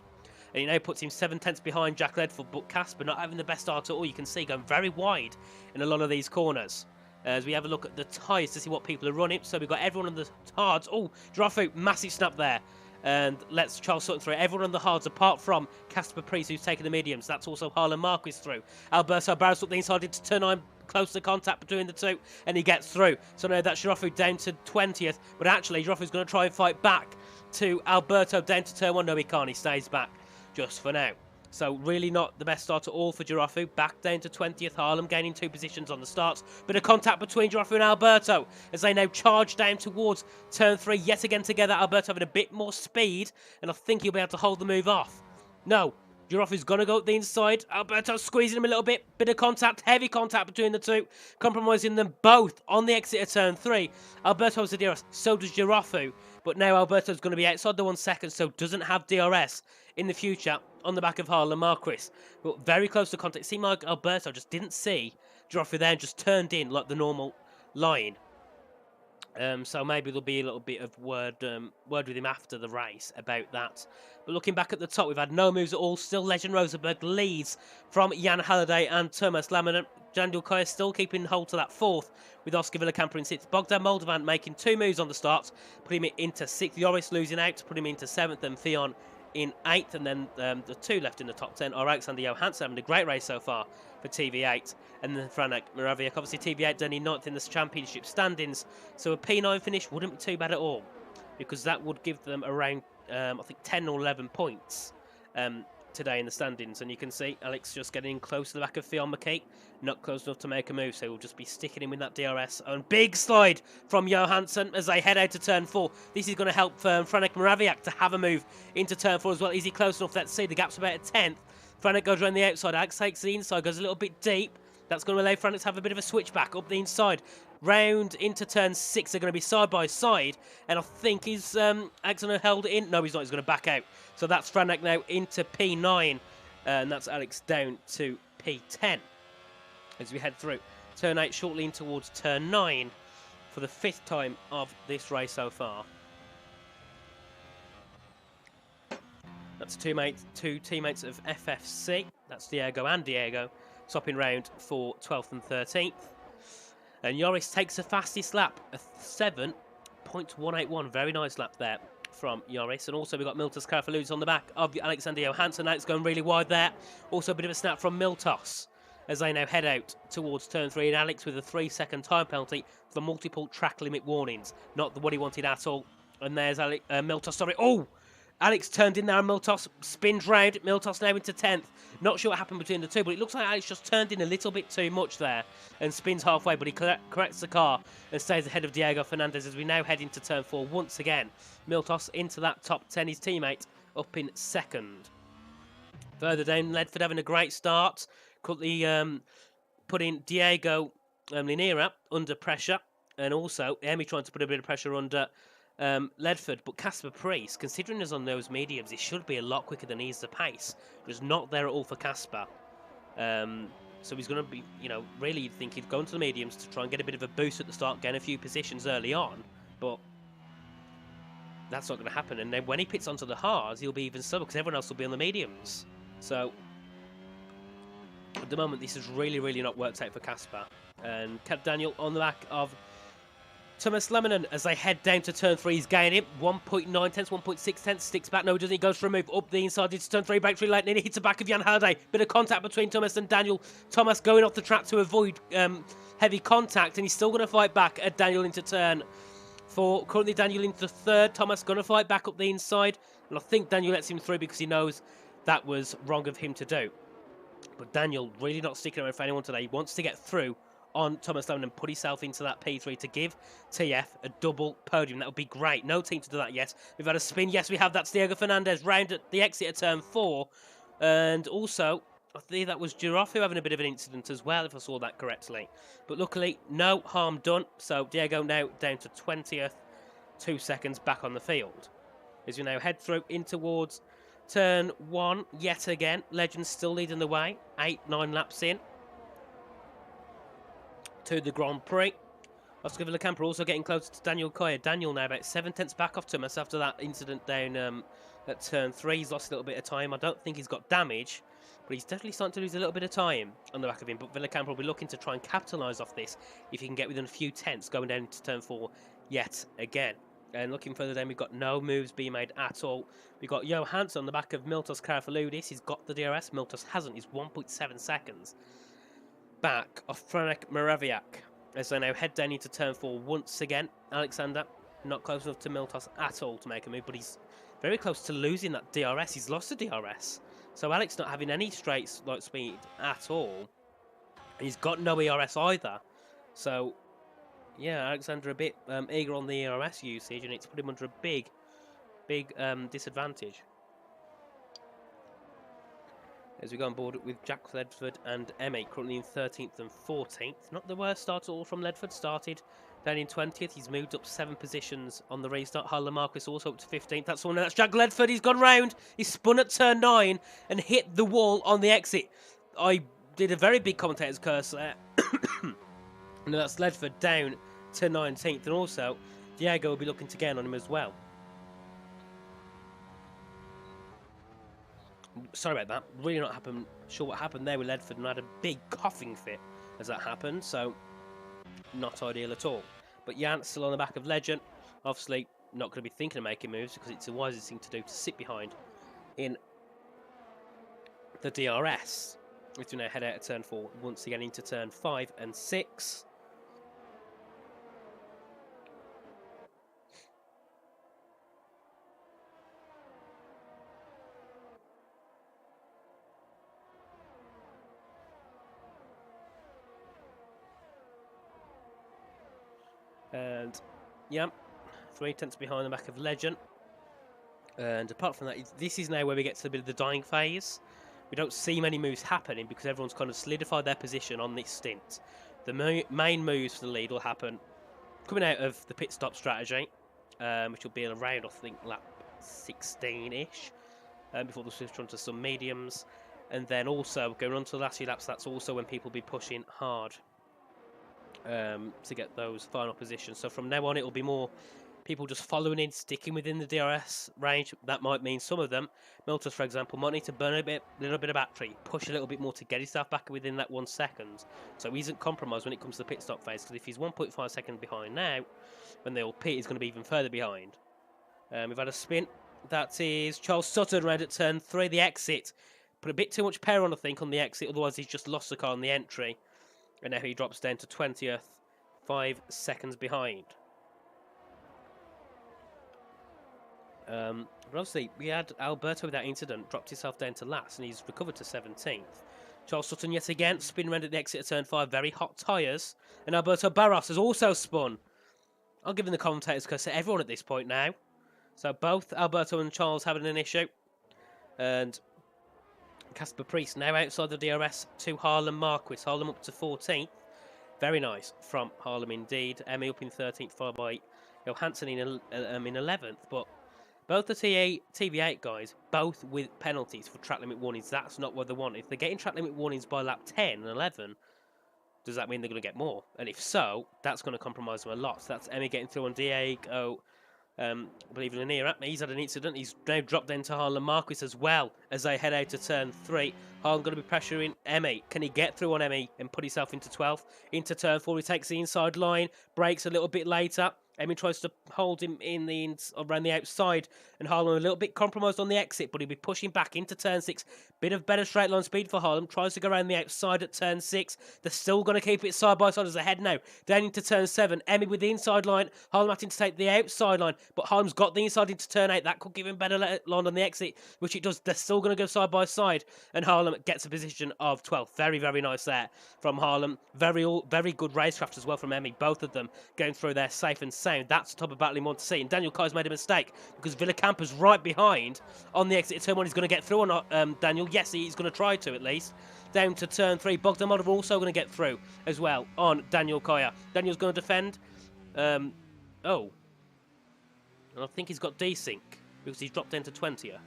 And he now puts him 7/10 behind Jack Ledford. But Casper not having the best start at all. You can see going very wide in a lot of these corners. As we have a look at the tyres to see what people are running. So we've got everyone on the hards. Oh, Giraffu, massive snap there. And let's Charles Sutton through. Everyone on the hards apart from Casper Priest, who's taken the mediums. That's also Harlan Marquis through. Alberto barrels up the inside into turn 9. Close to contact between the two. And he gets through. So now that's Giraffu down to 20th. But actually, Giraffu's going to try and fight back to Alberto down to turn 1. No, he can't. He stays back just for now. So really not the best start at all for Giraffu. Back down to 20th. Harlem gaining 2 positions on the starts. Bit of contact between Giraffu and Alberto as they now charge down towards turn 3. Yet again together. Alberto having a bit more speed. And I think he'll be able to hold the move off. No. Giraffu's going to go up the inside. Alberto squeezing him a little bit. Bit of contact. Heavy contact between the two. Compromising them both on the exit of turn 3. Alberto has the DRS. So does Giraffu. But now Alberto's going to be outside the 1 second. So doesn't have DRS in the future on the back of Harlan Marquis. But very close to contact. It seemed like Alberto just didn't see Giraffu there and just turned in like the normal line. So maybe there'll be a little bit of word with him after the race about that. But looking back at the top, we've had no moves at all. Still Legend Rosenberg leads from Jan Halliday and Thomas Laminen. Jandul Kaya still keeping hold to that 4th with Oscar Villacamper in 6th. Bogdan Moldovan making 2 moves on the start, putting him into 6th. Joris losing out to put him into 7th, and Theon in 8th. And then the 2 left in the top 10 are Alexander Johansson having a great race so far for TV8. And then Franek Moraviak, obviously TV8 only 9th in the championship standings. So a P9 finish wouldn't be too bad at all, because that would give them around, I think, 10 or 11 points today in the standings. And you can see Alex just getting close to the back of Theon McKee. Not close enough to make a move, so we'll just be sticking him with that DRS. And big slide from Johansson as they head out to turn 4. This is going to help Franek Moraviak to have a move into turn 4 as well. Is he close enough? Let's see. The gap's about a 10th. Franek goes around the outside. Alex takes the inside, goes a little bit deep. That's going to allow Franek to have a bit of a switchback up the inside. Round into turn 6, they're going to be side by side. And I think Alex going to hold it in? No, he's not. He's going to back out. So that's Franek now into P9. And that's Alex down to P10. As we head through turn 8, shortly in towards turn 9 for the 5th time of this race so far. That's two teammates of FFC. That's Diego and Diego, swapping round for 12th and 13th. And Joris takes the fastest lap, a 7.181. Very nice lap there from Joris. And also we've got Miltos Karafaludis on the back of Alexander Johansson. Now it's going really wide there. Also a bit of a snap from Miltos as they now head out towards turn 3. And Alex with a 3-second time penalty for multiple track limit warnings. Not what he wanted at all. And there's Miltos, sorry. Oh! Alex turned in there and Miltos spins round. Miltos now into 10th. Not sure what happened between the two, but it looks like Alex just turned in a little bit too much there and spins halfway, but he corrects the car and stays ahead of Diego Fernandez as we now head into turn 4 once again. Miltos into that top 10, his teammate up in 2nd. Further down, Ledford having a great start. Quickly putting Diego Linera under pressure, and also Emi trying to put a bit of pressure under Ledford, but Casper Priest, considering he's on those mediums, he should be a lot quicker than he's the pace. But it's not there at all for Casper. So he's going to be, really you'd think he'd go into the mediums to try and get a bit of a boost at the start, gain a few positions early on, but that's not going to happen. And then when he pits onto the hards, he'll be even slower because everyone else will be on the mediums. So at the moment, this has really, really not worked out for Casper. And Daniel on the back of Thomas Laminen as they head down to turn 3. He's gaining 1.9 tenths, 1.6 tenths. Sticks back. No, he doesn't. He goes for a move up the inside into turn 3. Breaks through late. And he hits the back of Jan Halliday. Bit of contact between Thomas and Daniel. Thomas going off the track to avoid heavy contact. And he's still going to fight back at Daniel into turn 4. Currently, Daniel into 3rd. Thomas going to fight back up the inside. And I think Daniel lets him through because he knows that was wrong of him to do. But Daniel really not sticking around for anyone today. He wants to get through on Thomas Laminen and put himself into that P3 to give TF a double podium. That would be great. No team to do that yet. We've had a spin. Yes, we have. That's Diego Fernandez round at the exit of turn 4. And also, I think that was Giraffe having a bit of an incident as well, if I saw that correctly. But luckily, no harm done. So Diego now down to 20th, 2 seconds back on the field. As we now head through in towards turn 1 yet again. Legends still leading the way, 8-9 laps in to the Grand Prix. Oscar Villacampa also getting closer to Daniel Coyer. Daniel now about 7 tenths back off Thomas after that incident down at turn 3. He's lost a little bit of time. I don't think he's got damage, but he's definitely starting to lose a little bit of time on the back of him. But Villacampa will be looking to try and capitalise off this if he can get within a few tenths going down to turn 4 yet again. And looking further down, we've got no moves being made at all. We've got Johansson on the back of Miltos Karafaloudis. He's got the DRS. Miltos hasn't. He's 1.7 seconds back off Franek Moraviak. As they now head down into turn 4 once again. Alexander not close enough to Miltos at all to make a move, but he's very close to losing that DRS. He's lost the DRS. So Alex not having any straight light speed at all. He's got no ERS either. So, yeah, Alexander a bit eager on the ERS usage, and it's put him under a big disadvantage. As we go on board with Jack Ledford and Emmy, currently in 13th and 14th. Not the worst start at all from Ledford. Started down in 20th. He's moved up 7 positions on the restart. Harlan Marquis also up to 15th. That's one. That's Jack Ledford. He's gone round. He spun at turn 9 and hit the wall on the exit. I did a very big commentator's curse there. And that's Ledford down to 19th. And also, Diego will be looking to gain on him as well. Sorry about that. Really not sure what happened there with Ledford, and I had a big coughing fit as that happened, so not ideal at all. But Jan's still on the back of Legend. Obviously not going to be thinking of making moves because it's the wisest thing to do to sit behind in the DRS. We're going to head out of turn 4 once again into turn 5 and 6. And, yeah, 3 tenths behind the back of Legend. And apart from that, this is now where we get to a bit of the dying phase. We don't see many moves happening because everyone's kind of solidified their position on this stint. The main moves for the lead will happen coming out of the pit stop strategy, which will be around, I think, lap 16-ish, before they switch onto some mediums. And then also, going on to the last few laps, that's also when people will be pushing hard to get those final positions. So from now on, it will be more people just following in, sticking within the DRS range. That might mean some of them, Miltos for example, might need to burn a little bit of battery, push a little bit more to get himself back within that 1 second. So he isn't compromised when it comes to the pit stop phase, because if he's 1.5 seconds behind now, when they all pit, he's going to be even further behind. We've had a spin. That is Charles Sutton around at turn 3, the exit. Put a bit too much power on, I think, on the exit, otherwise he's just lost the car on the entry. And now he drops down to 20th, 5 seconds behind. But obviously, we had Alberto with that incident, dropped himself down to last, and he's recovered to 17th. Charles Sutton yet again, spin around at the exit of turn 5, very hot tyres. And Alberto Barros has also spun. I'm giving the commentators because to everyone at this point now. So both Alberto and Charles having an issue. And Casper Priest now outside the DRS to Harlan Marquis. Harlan up to 14th. Very nice from Harlan indeed. Emmy up in 13th, followed by Johansson in 11th. But both the TV8 guys, both with penalties for track limit warnings. That's not what they want. If they're getting track limit warnings by lap 10 and 11, does that mean they're going to get more? And if so, that's going to compromise them a lot. So that's Emmy getting through on Diego. Believe it or not, he's had an incident. He's now dropped into Harlan Marquis as well as they head out to turn 3. Harlan going to be pressuring Emmy. Can he get through on Emmy and put himself into 12th? Into turn 4, he takes the inside line, brakes a little bit later. Emmy tries to hold him in around the outside, and Harlan a little bit compromised on the exit, but he'll be pushing back into turn 6. Bit of better straight line speed for Harlan. Tries to go around the outside at turn 6. They're still going to keep it side by side as they head now down into turn 7. Emmy with the inside line. Harlan having to take the outside line, but Harlan's got the inside into turn 8. That could give him better line on the exit, which it does. They're still going to go side by side, and Harlan gets a position of 12th. Very, very nice there from Harlan. Very good racecraft as well from Emmy. Both of them going through there safe and sound. That's the type of battle he wants to see. And Daniel Kai's made a mistake because Villacamper's right behind on the exit turn 1. He's going to get through or not, Daniel? Yes, he's going to try to at least. Down to turn 3. Bogdan Modov also going to get through as well on Daniel Kaya. Daniel's going to defend. Oh. And I think he's got desync because he's dropped into 20th.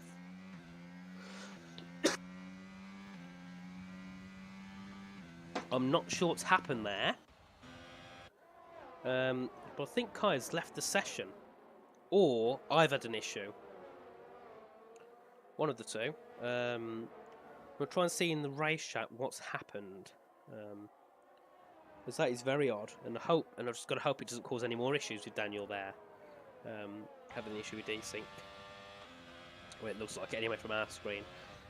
I'm not sure what's happened there. But I think Kai's left the session. Or I've had an issue. One of the two. We'll try and see in the race chat what's happened. Because that is very odd. And I've just got to hope it doesn't cause any more issues with Daniel there. Having an issue with desync. Well, it looks like it anyway from our screen.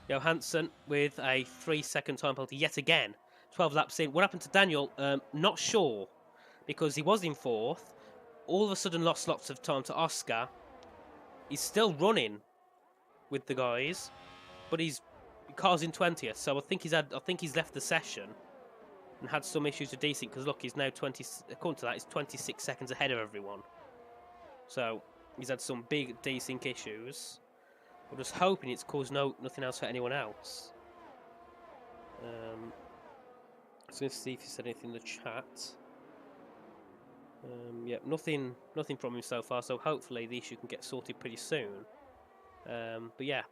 Johansson with a 3-second time penalty yet again. 12 laps in. What happened to Daniel? Not sure. Because he was in 4th. All of a sudden lost lots of time to Oscar. He's still running with the guys. But his car's in 20th. So I think he's left the session. And had some issues with desync. Because look, he's now 20. According to that, he's 26 seconds ahead of everyone. So he's had some big desync issues. I'm just hoping it's caused nothing else for anyone else. I was going to see if he said anything in the chat. Yeah, nothing from him so far. So hopefully the issue can get sorted pretty soon. But yeah,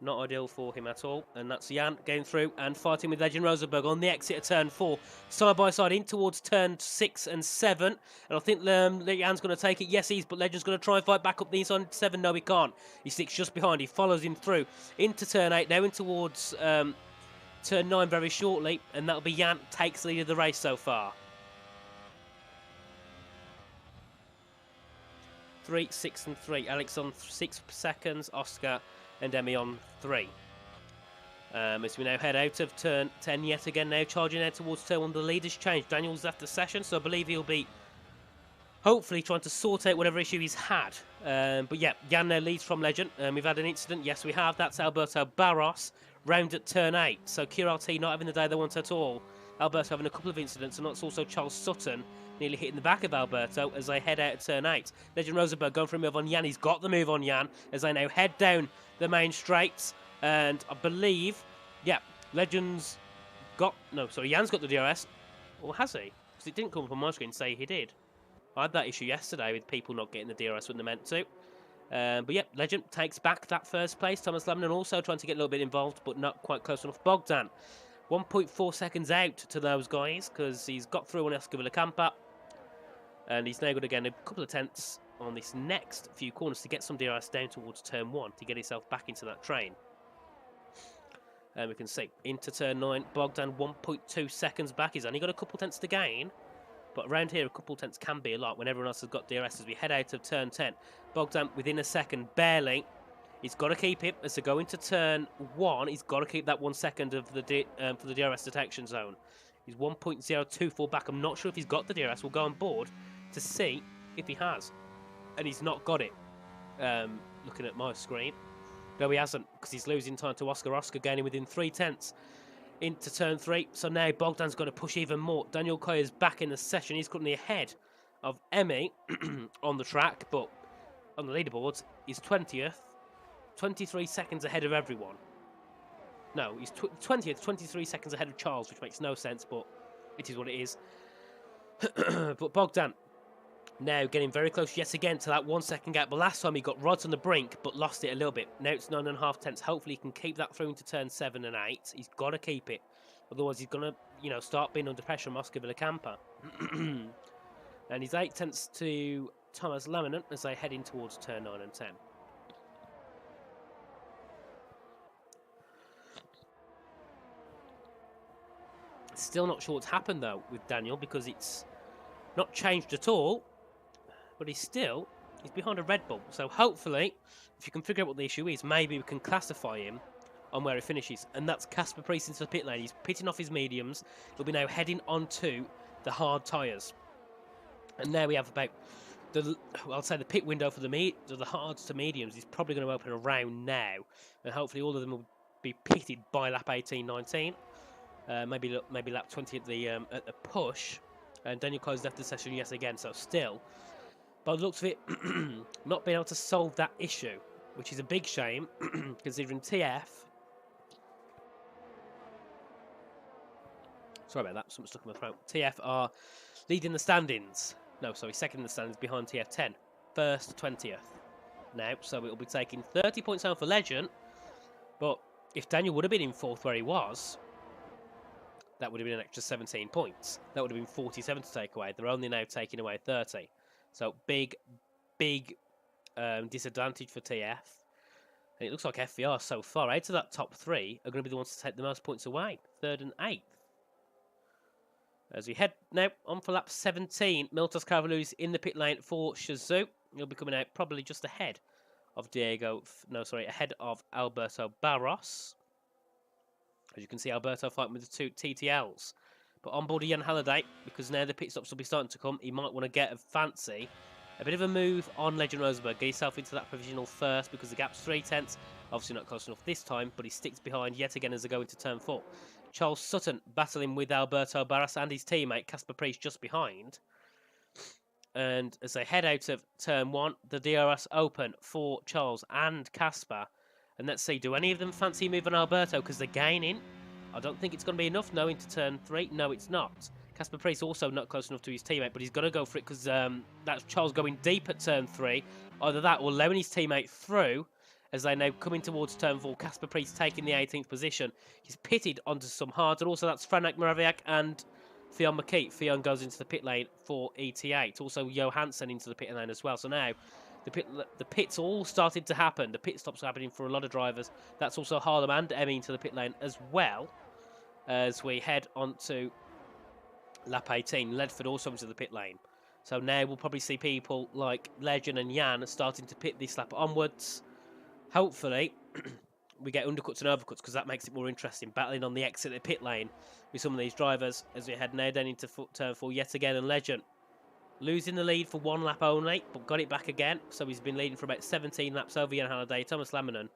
not ideal for him at all. And that's Jan going through and fighting with Legend Rosenberg on the exit of turn 4. Side by side in towards turn 6 and 7. And I think Jan's going to take it. Yes, but Legend's going to try and fight back up the inside 7. No, he can't. He sticks just behind. He follows him through into turn 8. Now in towards turn 9 very shortly. And that'll be Jan takes the lead of the race so far. 3, 6 and 3. Alex on 6 seconds. Oscar and Emmy on 3. As we now head out of turn 10 yet again now, charging out towards turn 1. The leader's changed. Daniel's left the session, so I believe he'll be hopefully trying to sort out whatever issue he's had. But yeah, Jan now leads from Legend. We've had an incident. Yes, we have. That's Alberto Barros round at turn 8. So QRT not having the day they want at all. Alberto having a couple of incidents, and that's also Charles Sutton nearly hitting the back of Alberto as they head out at turn 8. Legend Rosenberg going for a move on Jan. He's got the move on Jan as they now head down the main straights. And I believe, yeah, Legend's got... No, sorry, Jan's got the DRS. Or has he? Because it didn't come up on my screen to say he did. I had that issue yesterday with people not getting the DRS when they're meant to. But yeah, Legend takes back that first place. Thomas Lemon also trying to get a little bit involved, but not quite close enough. Bogdan, 1.4 seconds out to those guys because he's got through on Oscar Villacampa. And he's now got to get a couple of tenths on this next few corners to get some DRS down towards turn 1 to get himself back into that train. And we can see into turn 9, Bogdan 1.2 seconds back. He's only got a couple tenths to gain. But around here, a couple tenths can be a lot when everyone else has got DRS as we head out of turn 10. Bogdan within a second, barely. He's got to keep it as they go into turn 1. He's got to keep that 1 second of the for the DRS detection zone. He's 1.024 back. I'm not sure if he's got the DRS. We'll go on board to see if he has. And he's not got it. Looking at my screen. No, he hasn't, because he's losing time to Oscar. Oscar gaining within 3 tenths into turn 3. So now Bogdan's got to push even more. Daniel Koy is back in the session. He's currently ahead of Emmy on the track, but on the leaderboards, he's 20th. 23 seconds ahead of everyone. No, he's 20th, 23 seconds ahead of Charles, which makes no sense, but it is what it is. But Bogdan now getting very close yet again to that 1 second gap. But last time he got right on the brink, but lost it a little bit. Now it's 9.5 tenths. Hopefully he can keep that through into turn 7 and 8. He's got to keep it. Otherwise he's going to, start being under pressure on Oscar Villacampa. And he's 8 tenths to Thomas Laminant as they head in towards turn 9 and 10. Still not sure what's happened though with Daniel, because it's not changed at all, but he's behind a Red Bull. So hopefully, if you can figure out what the issue is, maybe we can classify him on where he finishes. And that's Casper Priest into the pit lane. He's pitting off his mediums. He'll be now heading onto the hard tyres. And there we have about I'll say the pit window for the hards to mediums is probably going to open around now, and hopefully all of them will be pitted by lap 18-19. Maybe lap 20 at the push, and Daniel Coy's left the session yet again. So still by the looks of it, not being able to solve that issue, which is a big shame, considering TF. Sorry about that, something stuck in my throat. TF are leading the standings. No, sorry, second in the standings behind TF 10. First 20th now, so it'll be taking 30 points down for Legend. But if Daniel would have been in fourth where he was, that would have been an extra 17 points. That would have been 47 to take away. They're only now taking away 30. So big disadvantage for TF. And it looks like FVR so far, out of that top three, are going to be the ones to take the most points away. 3rd and 8th. As we head now on for lap 17, Miltos Cavaliers in the pit lane for Shazoo. He'll be coming out probably just ahead of ahead of Alberto Barros. As you can see, Alberto fighting with the two TTLs. But on board Jan Halliday, because now the pit stops will be starting to come, he might want to get a bit of a move on Legend Rosenberg. Get yourself into that provisional first because the gap's 3/10. Obviously not close enough this time, but he sticks behind yet again as they go into turn 4. Charles Sutton battling with Alberto Barras and his teammate Casper Priest just behind. And as they head out of turn 1, the DRS open for Charles and Casper. And let's see, do any of them fancy moving Alberto because they're gaining? I don't think it's going to be enough. No, into turn 3. No, it's not. Casper Priest also not close enough to his teammate, but he's going to go for it because that's Charles going deep at turn 3. Either that or allowing his teammate through as they now coming towards turn 4. Casper Priest taking the 18th position. He's pitted onto some hard, and also that's Franak Moraviak and Fionn McKee. Fionn goes into the pit lane for ET8. Also Johansson into the pit lane as well. So now the pits all started to happen. The pit stops are happening for a lot of drivers. That's also Harlem and Emmy into the pit lane as well. As we head on to lap 18, Ledford also into the pit lane. So now we'll probably see people like Legend and Jan starting to pit this lap onwards. Hopefully, we get undercuts and overcuts because that makes it more interesting. Battling on the exit of the pit lane with some of these drivers as we head now down into turn 4 yet again. And Legend losing the lead for 1 lap only, but got it back again. So he's been leading for about 17 laps over Jan Halliday. Thomas Laminen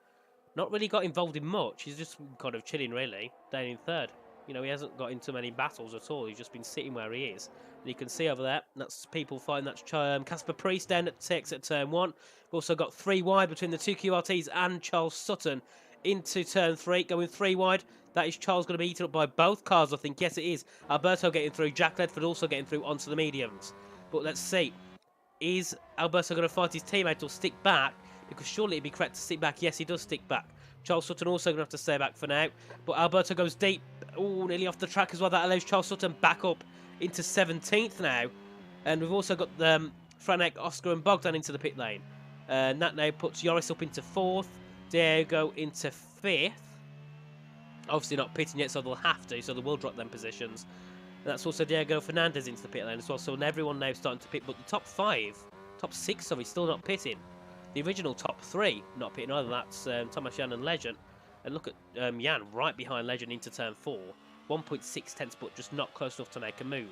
not really got involved in much. He's just kind of chilling, really, down in 3rd. You know, he hasn't got into many battles at all. He's just been sitting where he is. And you can see over there, that's people fighting. That's Casper Priest down at 6 at turn 1. We've also got 3 wide between the 2 QRTs and Charles Sutton into turn 3, going 3 wide. That is Charles going to be eaten up by both cars, I think. Yes, it is. Alberto getting through. Jack Ledford also getting through onto the mediums. But let's see. Is Alberto going to fight his teammate or stick back? Because surely it'd be correct to stick back. Yes, he does stick back. Charles Sutton also going to have to stay back for now. But Alberto goes deep. Oh, nearly off the track as well. That allows Charles Sutton back up into 17th now. And we've also got Franek, Oscar and Bogdan into the pit lane. And that now puts Joris up into 4th. Diego into 5th. Obviously not pitting yet, so they'll have to. So they will drop them positions. And that's also Diego Fernandez into the pit lane as well. So everyone now starting to pit. But the top 6, sorry, still not pitting. The original top 3 not pitting either. That's Thomas Jan and Legend. And look at Jan right behind Legend into turn 4. 1.6 tenths, but just not close enough to make a move.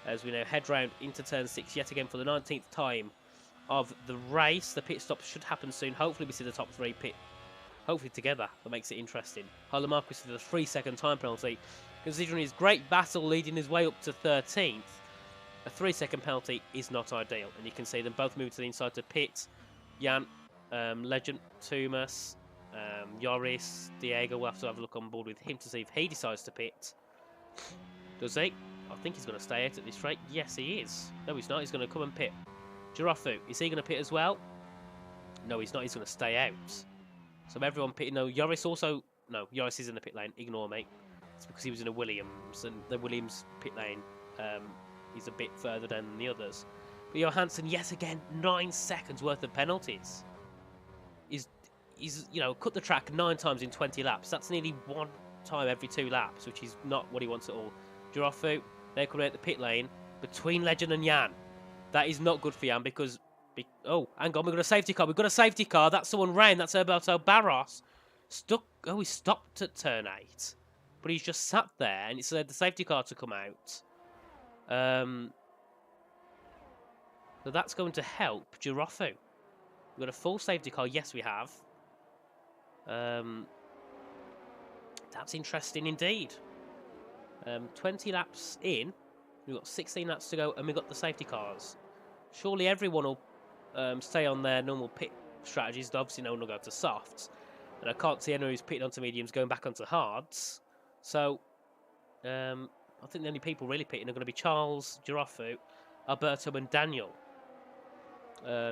As we now head round into turn 6 yet again for the 19th time of the race. The pit stop should happen soon. Hopefully we see the top 3 pit. Hopefully together. That makes it interesting. Harlan Marquis with a 3-second time penalty. Considering his great battle leading his way up to 13th, a 3-second penalty is not ideal. And you can see them both moving to the inside to pit. Jan, Legend, Tumas, Joris, Diego. We'll have to have a look on board with him to see if he decides to pit. Does he? I think he's going to stay out at this rate. Yes, he is. No, he's not. He's going to come and pit. Girafu, is he going to pit as well? No, he's not. He's going to stay out. So everyone pitting. No, Joris also... No, Joris is in the pit lane. Ignore me. It's because he was in a Williams, and the Williams pit lane is a bit further down than the others. But Johansson, yet again, 9 seconds worth of penalties. He's cut the track 9 times in 20 laps. That's nearly 1 time every 2 laps, which is not what he wants at all. Girafu, they're coming out the pit lane between Legend and Jan. That is not good for Jan because... Oh, hang on, we've got a safety car. We've got a safety car. That's someone round. That's Alberto Barros. Oh, he stopped at turn 8. But he's just sat there and it's the safety car to come out. So that's going to help Girafu. We've got a full safety car. Yes, we have. That's interesting indeed. 20 laps in. We've got 16 laps to go and we've got the safety cars. surely everyone will stay on their normal pit strategies. Obviously, no one will go to softs. And I can't see anyone who's pitted onto mediums going back onto hards. So, I think the only people really pitting are going to be Charles, Girafu, Alberto, and Daniel.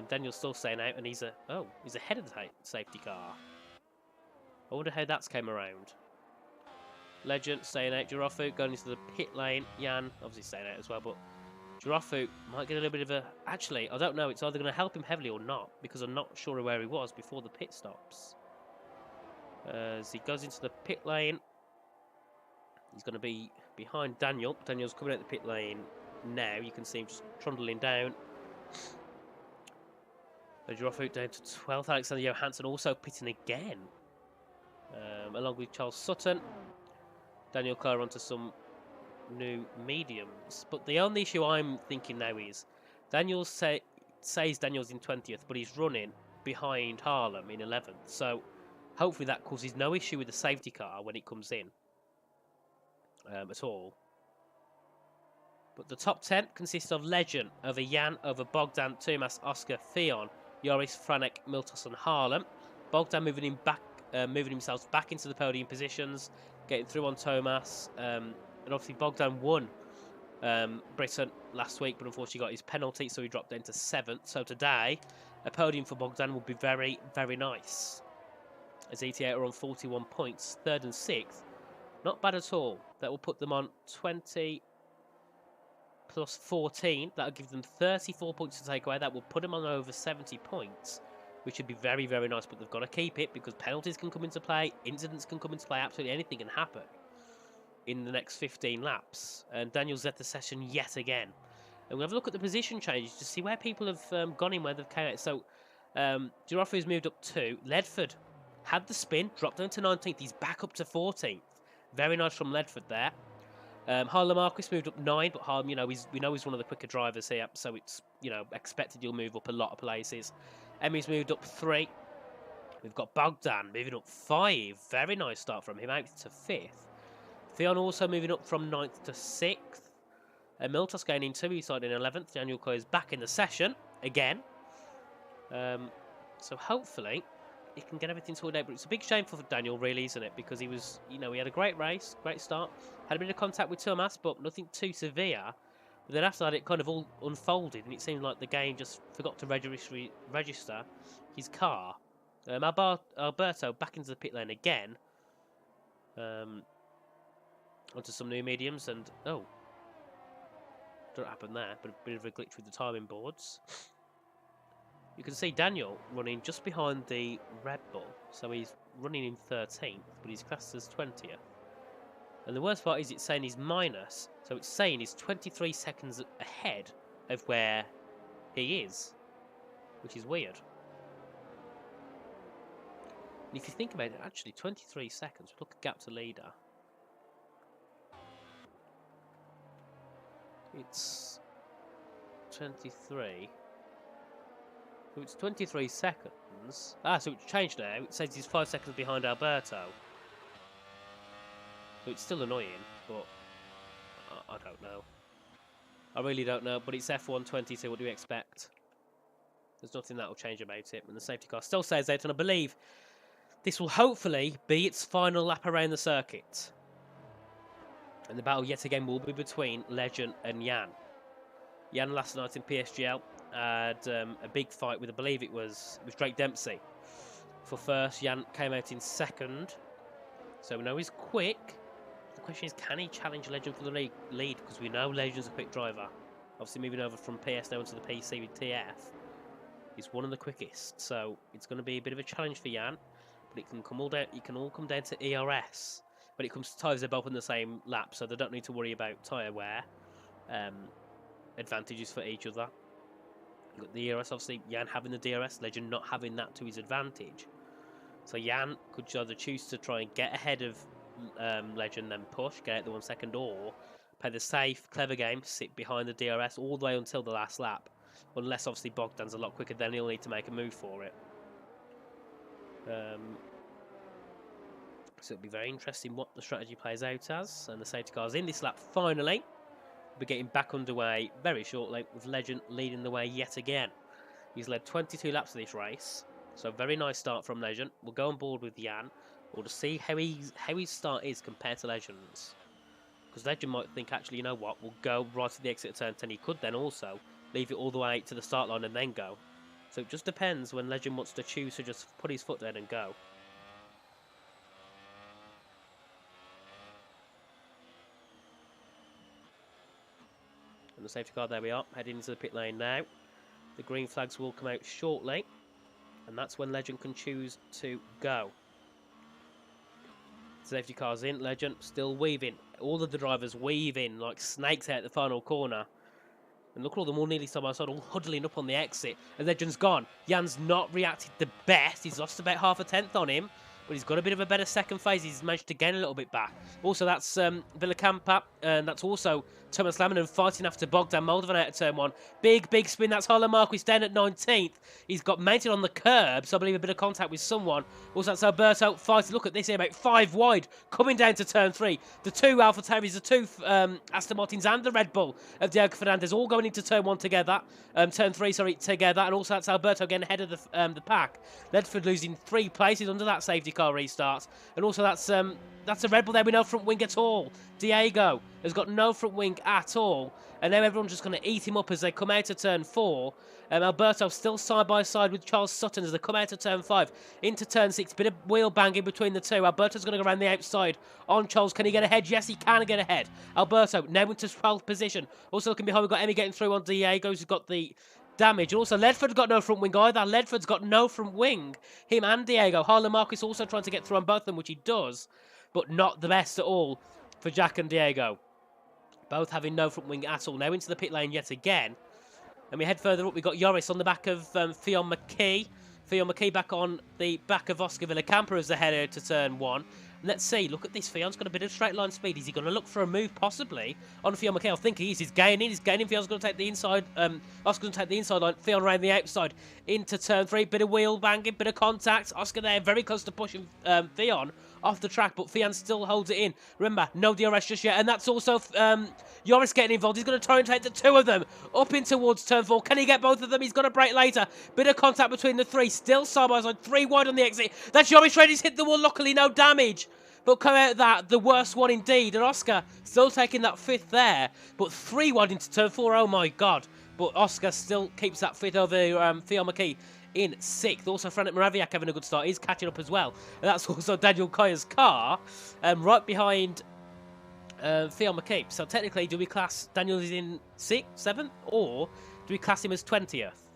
Daniel's still staying out, and he's ahead of the safety car. I wonder how that's came around. Legend staying out, Girafu going into the pit lane. Jan obviously staying out as well, but Girafu might get a little bit of a... Actually, I don't know. It's either going to help him heavily or not, because I'm not sure where he was before the pit stops. As he goes into the pit lane, he's going to be behind Daniel. Daniel's coming out the pit lane now. You can see him just trundling down. Girafu down to 12th. Alexander Johansson also pitting again, along with Charles Sutton. Daniel Kerr onto some new mediums. But the only issue I'm thinking now is Daniel says Daniel's in 20th, but he's running behind Harlem in 11th. So hopefully that causes no issue with the safety car when it comes in at all. But the top 10 consists of Legend over Jan, over Bogdan, Tomas, Oscar, Theon, Joris, Franek, Miltos, and Harlem. Bogdan moving himself back into the podium positions, getting through on Tomas. And obviously Bogdan won Britain last week, but unfortunately got his penalty, so he dropped down to 7th. So today, a podium for Bogdan will be very, very nice. As ETA are on 41 points, 3rd and 6th. Not bad at all. That will put them on 20 plus 14. That'll give them 34 points to take away. That will put them on over 70 points, which would be very, very nice. But they've got to keep it because penalties can come into play, incidents can come into play, absolutely anything can happen in the next 15 laps. And Daniel's at the session yet again. And we'll have a look at the position changes to see where people have gone in, where they've came out. So, Girafu's moved up 2. Ledford had the spin, dropped down to 19th. He's back up to 14th. Very nice from Ledford there. Harlem Marquis moved up 9, but Harlem, we know he's one of the quicker drivers here, so it's, expected he'll move up a lot of places. Emmy's moved up 3. We've got Bogdan moving up 5. Very nice start from him, out to 5th. Theon also moving up from 9th to 6th. Miltos going in 2, he started in 11th. Daniel Coy is back in the session again. So hopefully he can get everything sorted out, but it's a big shame for Daniel, really, isn't it? Because he was, he had a great race, great start, had a bit of contact with Tomas, but nothing too severe. But then after that, it kind of all unfolded, and it seemed like the game just forgot to register his car. Alberto back into the pit lane again. Onto some new mediums, and don't know what happened there, but a bit of a glitch with the timing boards. You can see Daniel running just behind the Red Bull, so he's running in 13th, but he's classed as 20th. And the worst part is it's saying he's minus, so it's saying he's 23 seconds ahead of where he is, which is weird. And if you think about it, actually 23 seconds, look at gap to leader. It's 23. So it's 23 seconds. So it's changed now. It says he's 5 seconds behind Alberto. So it's still annoying, but I don't know. I really don't know, but it's F120, so what do we expect? There's nothing that will change about it. And the safety car still stays out, and I believe this will hopefully be its final lap around the circuit. And the battle yet again will be between Legend and Jan. Jan last night in PSGL had a big fight with, I believe it was Drake Dempsey for first. Jan came out in second, so we know he's quick. The question is, can he challenge Legend for the lead? Because we know Legend's a quick driver. Obviously moving over from PS now into the PC with TF. He's one of the quickest, so it's going to be a bit of a challenge for Jan. But it can come all down. It can all come down to ERS. When it comes to tyres, they're both on the same lap, so they don't need to worry about tyre wear. Advantages for each other. You've got the DRS, obviously, Jan having the DRS, Legend not having that to his advantage. So Jan could either choose to try and get ahead of Legend, then push, get out the 1 second, or play the safe, clever game, sit behind the DRS all the way until the last lap. Unless, obviously, Bogdan's a lot quicker, then he'll need to make a move for it. So it'll be very interesting what the strategy plays out as. And the safety car's in this lap finally. We're getting back underway very shortly with Legend leading the way yet again. He's led 22 laps of this race, so very nice start from Legend. We'll go on board with Jan. We'll just see how his start is compared to Legend's. Because Legend might think, actually, you know what, we'll go right to the exit of turn 10. He could then also leave it all the way to the start line and then go. So it just depends when Legend wants to choose to just put his foot down and go. And the safety car, there we are, heading into the pit lane now. The green flags will come out shortly. And that's when Legend can choose to go. Safety car's in, Legend still weaving. All of the drivers weaving like snakes out the final corner. And look at all them all nearly side by side, all huddling up on the exit. And Legend's gone. Jan's not reacted the best. He's lost about half a tenth on him. But he's got a bit of a better second phase. He's managed to gain a little bit back. Also, that's Villacampa. And that's also Thomas Laminen fighting after Bogdan Moldovan out of turn 1. Big spin. That's Harlan Marquis down at 19th. He's got mounted on the curb, so I believe a bit of contact with someone. Also, that's Alberto fighting. Look at this here, about 5 wide, coming down to turn 3. The 2 Alfa Tauris, the 2 Aston Martins, and the Red Bull of Diego Fernandez all going into turn 1 together. Turn 3, sorry, together. And also, that's Alberto getting ahead of the pack. Ledford losing 3 places under that safety car restart. And also, that's a Red Bull there with no front wing at all. Diego has got no front wing at all. And now everyone's just going to eat him up as they come out of turn 4. Alberto still side by side with Charles Sutton as they come out of turn 5 into turn 6. Bit of wheel banging between the two. Alberto's going to go around the outside on Charles. Can he get ahead? Yes, he can get ahead. Alberto now into 12th position. Also looking behind, we've got Emmy getting through on Diego, who's got the damage. Also, Ledford's got no front wing either. Ledford's got no front wing. Him and Diego. Harlan Marquis also trying to get through on both of them, which he does, but not the best at all for Jack and Diego. Both having no front wing at all. Now into the pit lane yet again. And we head further up. We've got Joris on the back of Fionn McKee. Fionn McKee back on the back of Oscar Villacampa as they head out to turn 1. Let's see. Look at this. Fion's got a bit of straight line speed. Is he going to look for a move possibly on Fionn McKee? I think he is. He's gaining. Fion's going to take the inside. Oscar's going to take the inside line. Fionn around the outside into turn 3. Bit of wheel banging. Bit of contact. Oscar there very close to pushing Fionn off the track, but Fionn still holds it in. Remember, no DRS just yet. And that's also Joris getting involved. He's going to try and take the 2 of them up in towards turn 4. Can he get both of them? He's got to brake later. Bit of contact between the 3. Still side by side. 3 wide on the exit. That's Joris ready. He's hit the wall. Luckily, no damage. But come out of that, the worst one indeed. And Oscar still taking that 5th there. But 3 wide into turn 4. Oh, my God. But Oscar still keeps that 5th over Fionn McKee in 6th. Also, Franek Moraviak having a good start. He's catching up as well. And that's also Daniel Koya's car. Right behind Fionn McKee. So technically, do we class Daniel is in 6th, 7th? Or do we class him as 20th?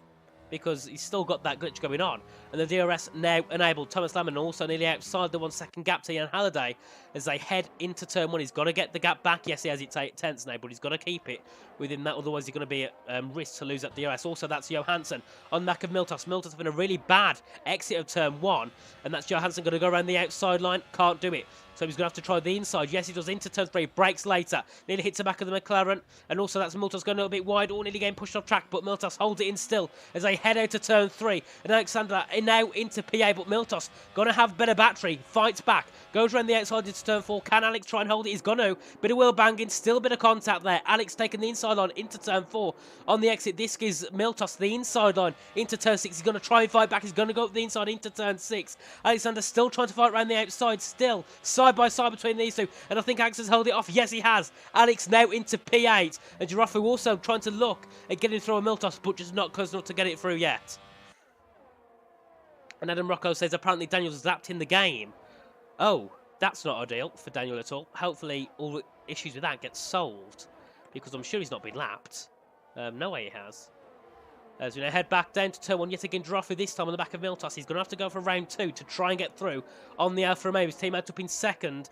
Because he's still got that glitch going on. And the DRS now enabled. Thomas Laminen also nearly outside the 1 second gap to Ian Halliday as they head into turn 1. He's got to get the gap back. Yes, he has it 8 tenths now, but he's got to keep it within that. Otherwise, he's going to be at risk to lose that DRS. Also, that's Johansson on the back of Miltos. Miltos having a really bad exit of turn 1. And that's Johansson going to go around the outside line. Can't do it. So he's going to have to try the inside. Yes, he does into turn 3. Breaks later. Nearly hits the back of the McLaren. And also that's Miltos going a little bit wide. Nearly getting pushed off track. But Miltos holds it in still as they head out to turn 3. And Alexander now into PA. But Miltos going to have better battery. Fights back. Goes around the outside into turn 4. Can Alex try and hold it? He's going to. Bit of wheel banging. Still a bit of contact there. Alex taking the inside line into turn 4. On the exit, this gives Miltos the inside line into turn 6. He's going to try and fight back. He's going to go up the inside into turn 6. Alexander still trying to fight around the outside. Still side by side between these two. And I think Alex has held it off. Yes, he has. Alex now into P8. And Giraffe also trying to look at getting through a Miltos, but just not close enough to get it through yet. And Adam Rocco says apparently Daniel's zapped in the game. Oh, that's not ideal for Daniel at all. Hopefully all issues with that get solved, because I'm sure he's not been lapped. No way he has. As we now head back down to turn 1 yet again. Giraffe this time on the back of Miltos. He's going to have to go for round 2 to try and get through on the Alfa Romeo. His team out up in 2nd.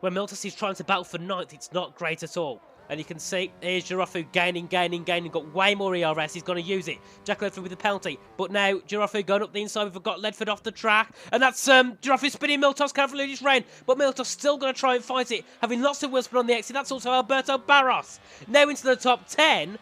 When Miltos is trying to battle for 9th, it's not great at all. And you can see, here's Giraffe gaining. Got way more ERS. He's going to use it. Jack Ledford with the penalty. But now, Giraffe going up the inside. We've got Ledford off the track. And that's Giraffe spinning Miltos. Carefully just rain. But Miltos still going to try and fight it. Having lots of wheel spin on the exit. That's also Alberto Barros. Now into the top 10.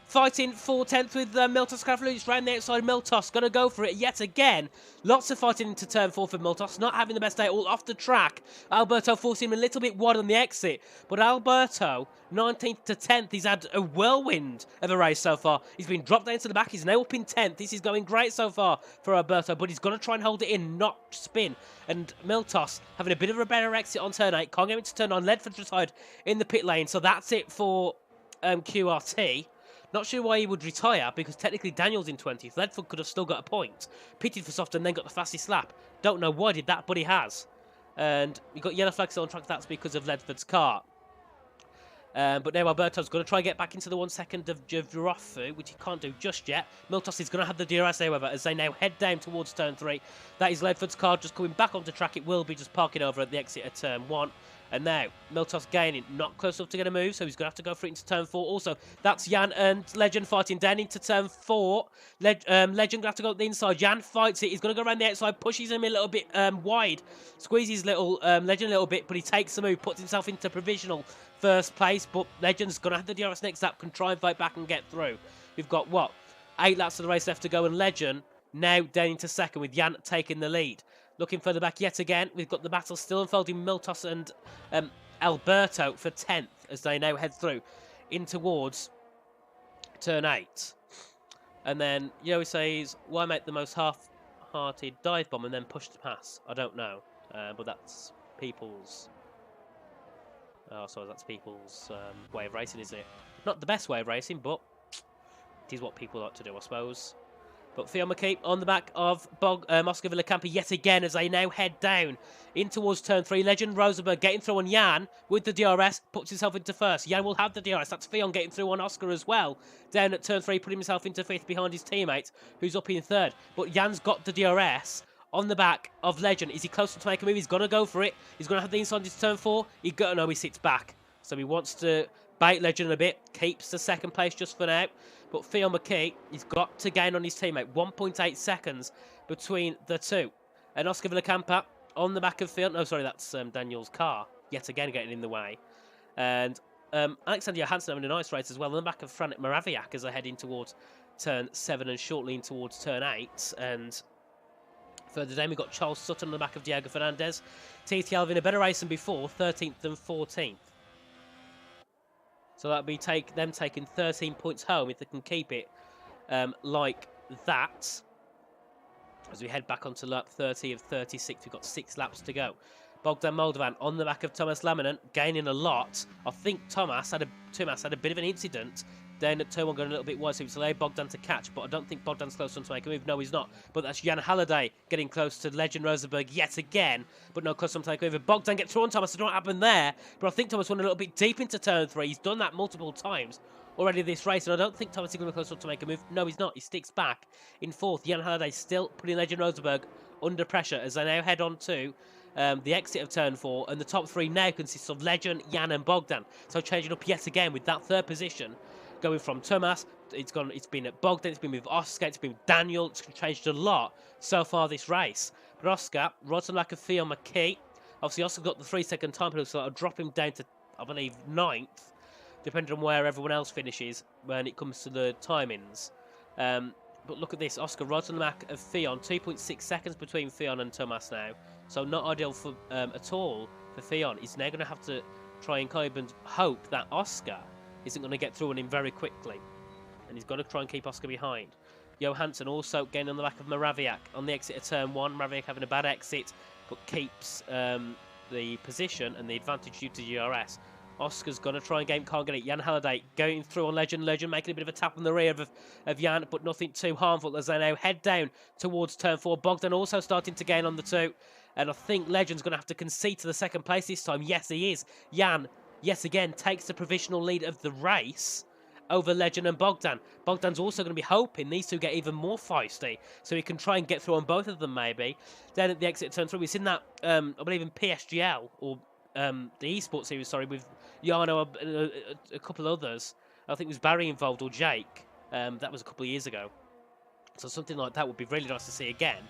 fighting for 10th with Miltos Cavaliers round the outside. Miltos going to go for it yet again. Lots of fighting into turn 4 for Miltos, not having the best day all off the track. Alberto forcing him a little bit wide on the exit, but Alberto, 19th to 10th, he's had a whirlwind of a race so far. He's been dropped down to the back, he's now up in 10th. This is going great so far for Alberto, but he's got to try and hold it in, not spin. And Miltos having a bit of a better exit on turn 8, can't get into turn 9. Ledford's retired in the pit lane, so that's it for QRT. Not sure why he would retire, because technically Daniel's in 20th. Ledford could have still got a point. Pitted for soft and then got the fastest lap. Don't know why did that, but he has. And we got yellow flags on track. That's because of Ledford's car. But now Alberto's going to try and get back into the 1 second of Javrofu, which he can't do just yet. Miltos is going to have the DRS, however, as they now head down towards turn 3. That is Ledford's car just coming back onto track. It will be just parking over at the exit of turn 1. And now, Miltos gaining, not close enough to get a move, so he's going to have to go for it into turn 4. Also, that's Jan and Legend fighting down into turn 4. Legend going to have to go up the inside. Jan fights it. He's going to go around the outside, pushes him a little bit wide, squeezes Legend a little bit, but he takes the move, puts himself into provisional first place. But Legend's going to have the DRS next lap, can try and fight back and get through. We've got, 8 laps of the race left to go, and Legend now down into second with Jan taking the lead. Looking further back yet again, we've got the battle still unfolding. Miltos and Alberto for 10th as they now head through in towards turn 8. And then Yoey says, why make the most half-hearted dive bomb and then push to pass? I don't know, but that's people's... Oh, sorry, that's people's way of racing, is it? Not the best way of racing, but it is what people like to do, I suppose. But Theo McKee on the back of Oscar Villacampa yet again as they now head down in towards turn 3. Legend Rosenberg getting through on Jan with the DRS, puts himself into first. Jan will have the DRS. That's Theon getting through on Oscar as well. Down at turn 3, putting himself into 5th behind his teammate, who's up in 3rd. But Jan's got the DRS on the back of Legend. Is he close to make a move? He's going to go for it. He's going to have the inside into turn 4. He sits back. So he wants to bait Legend a bit. Keeps the 2nd place just for now. But Theo McKee, he's got to gain on his teammate. 1.8 seconds between the two. And Oscar Villacampa on the back of Theo. No, sorry, that's Daniel's car. Yet again getting in the way. And Alexander Johansson having a nice race as well. On the back of Franek Moraviak as they're heading towards turn 7 and shortly in towards turn 8. And further down, we've got Charles Sutton on the back of Diego Fernandez. TT Alvin, a better race than before, 13th and 14th. So that'll be them taking 13 points home if they can keep it like that. As we head back onto lap 30 of 36, we've got 6 laps to go. Bogdan Moldovan on the back of Thomas Laminant, gaining a lot. I think Tomas had a bit of an incident down at turn 1, going a little bit wide, so it's allowed Bogdan to catch, but I don't think Bogdan's close enough to make a move. No, he's not. But that's Jan Halliday getting close to Legend Rosenberg yet again, but no close enough to make a move. Bogdan gets through on Thomas. I don't know what happened there, but I think Thomas went a little bit deep into turn 3. He's done that multiple times already this race, and I don't think Thomas is going to be close enough to make a move. No, he's not. He sticks back in 4th. Jan Halliday still putting Legend Rosenberg under pressure as they now head on to the exit of turn 4, and the top 3 now consists of Legend, Jan and Bogdan. So changing up yet again with that 3rd position. Going from Tomas, it's been at Bogdan, it's been with Oscar, it's been with Daniel. It's changed a lot so far this race. But Oscar, right on the back of Theo McKee. Obviously, Oscar got the 3-second time penalty, so that'll drop him down to, I believe, 9th, depending on where everyone else finishes when it comes to the timings. But look at this, Oscar right on the back of Theon, 2.6 seconds between Theon and Tomas now. So not ideal for at all for Theon. He's now going to have to try and kind of hope that Oscar isn't going to get through on him very quickly. And he's got to try and keep Oscar behind. Johansson also getting on the back of Moraviak on the exit of turn 1. Moraviak having a bad exit, but keeps the position and the advantage due to GRS. Oscar's going to try and can't get it. Jan Halliday going through on Legend. Legend making a bit of a tap on the rear of Jan, but nothing too harmful as they now head down towards turn 4. Bogdan also starting to gain on the 2. And I think Legend's going to have to concede to the 2nd place this time. Yes, he is. Jan, yet again, takes the provisional lead of the race over Legend and Bogdan. Bogdan's also going to be hoping these two get even more feisty, so he can try and get through on both of them, maybe. Then at the exit of turn 3, we've seen that, I believe, in PSGL, or the Esports series, sorry, with Jarno, a couple others. I think it was Barry involved, or Jake. That was a couple of years ago. So something like that would be really nice to see again,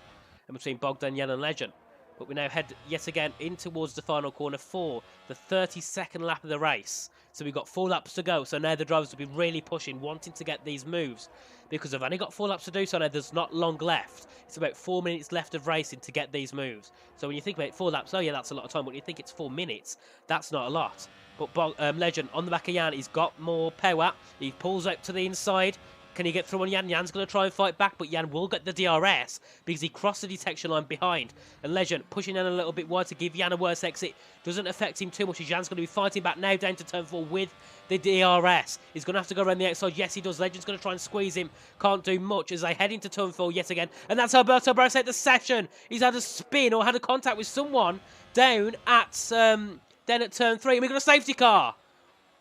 and between Bogdan, Jan and Legend. But we now head yet again in towards the final corner for the 32nd lap of the race. So we've got 4 laps to go. So now the drivers will be really pushing, wanting to get these moves. Because I've only got 4 laps to do, so now there's not long left. It's about 4 minutes left of racing to get these moves. So when you think about 4 laps, oh yeah, that's a lot of time. But when you think it's 4 minutes, that's not a lot. But Legend on the back of Jan, he's got more power. He pulls out to the inside. Can he get through on Jan? Jan's going to try and fight back, but Jan will get the DRS because he crossed the detection line behind. And Legend pushing in a little bit wide to give Jan a worse exit. Doesn't affect him too much as Jan's going to be fighting back now down to turn 4 with the DRS. He's going to have to go around the outside. Yes, he does. Legend's going to try and squeeze him. Can't do much as they head into turn 4 yet again. And that's Alberto Barros out the session. He's had a spin or had a contact with someone down at turn 3. And we've got a safety car,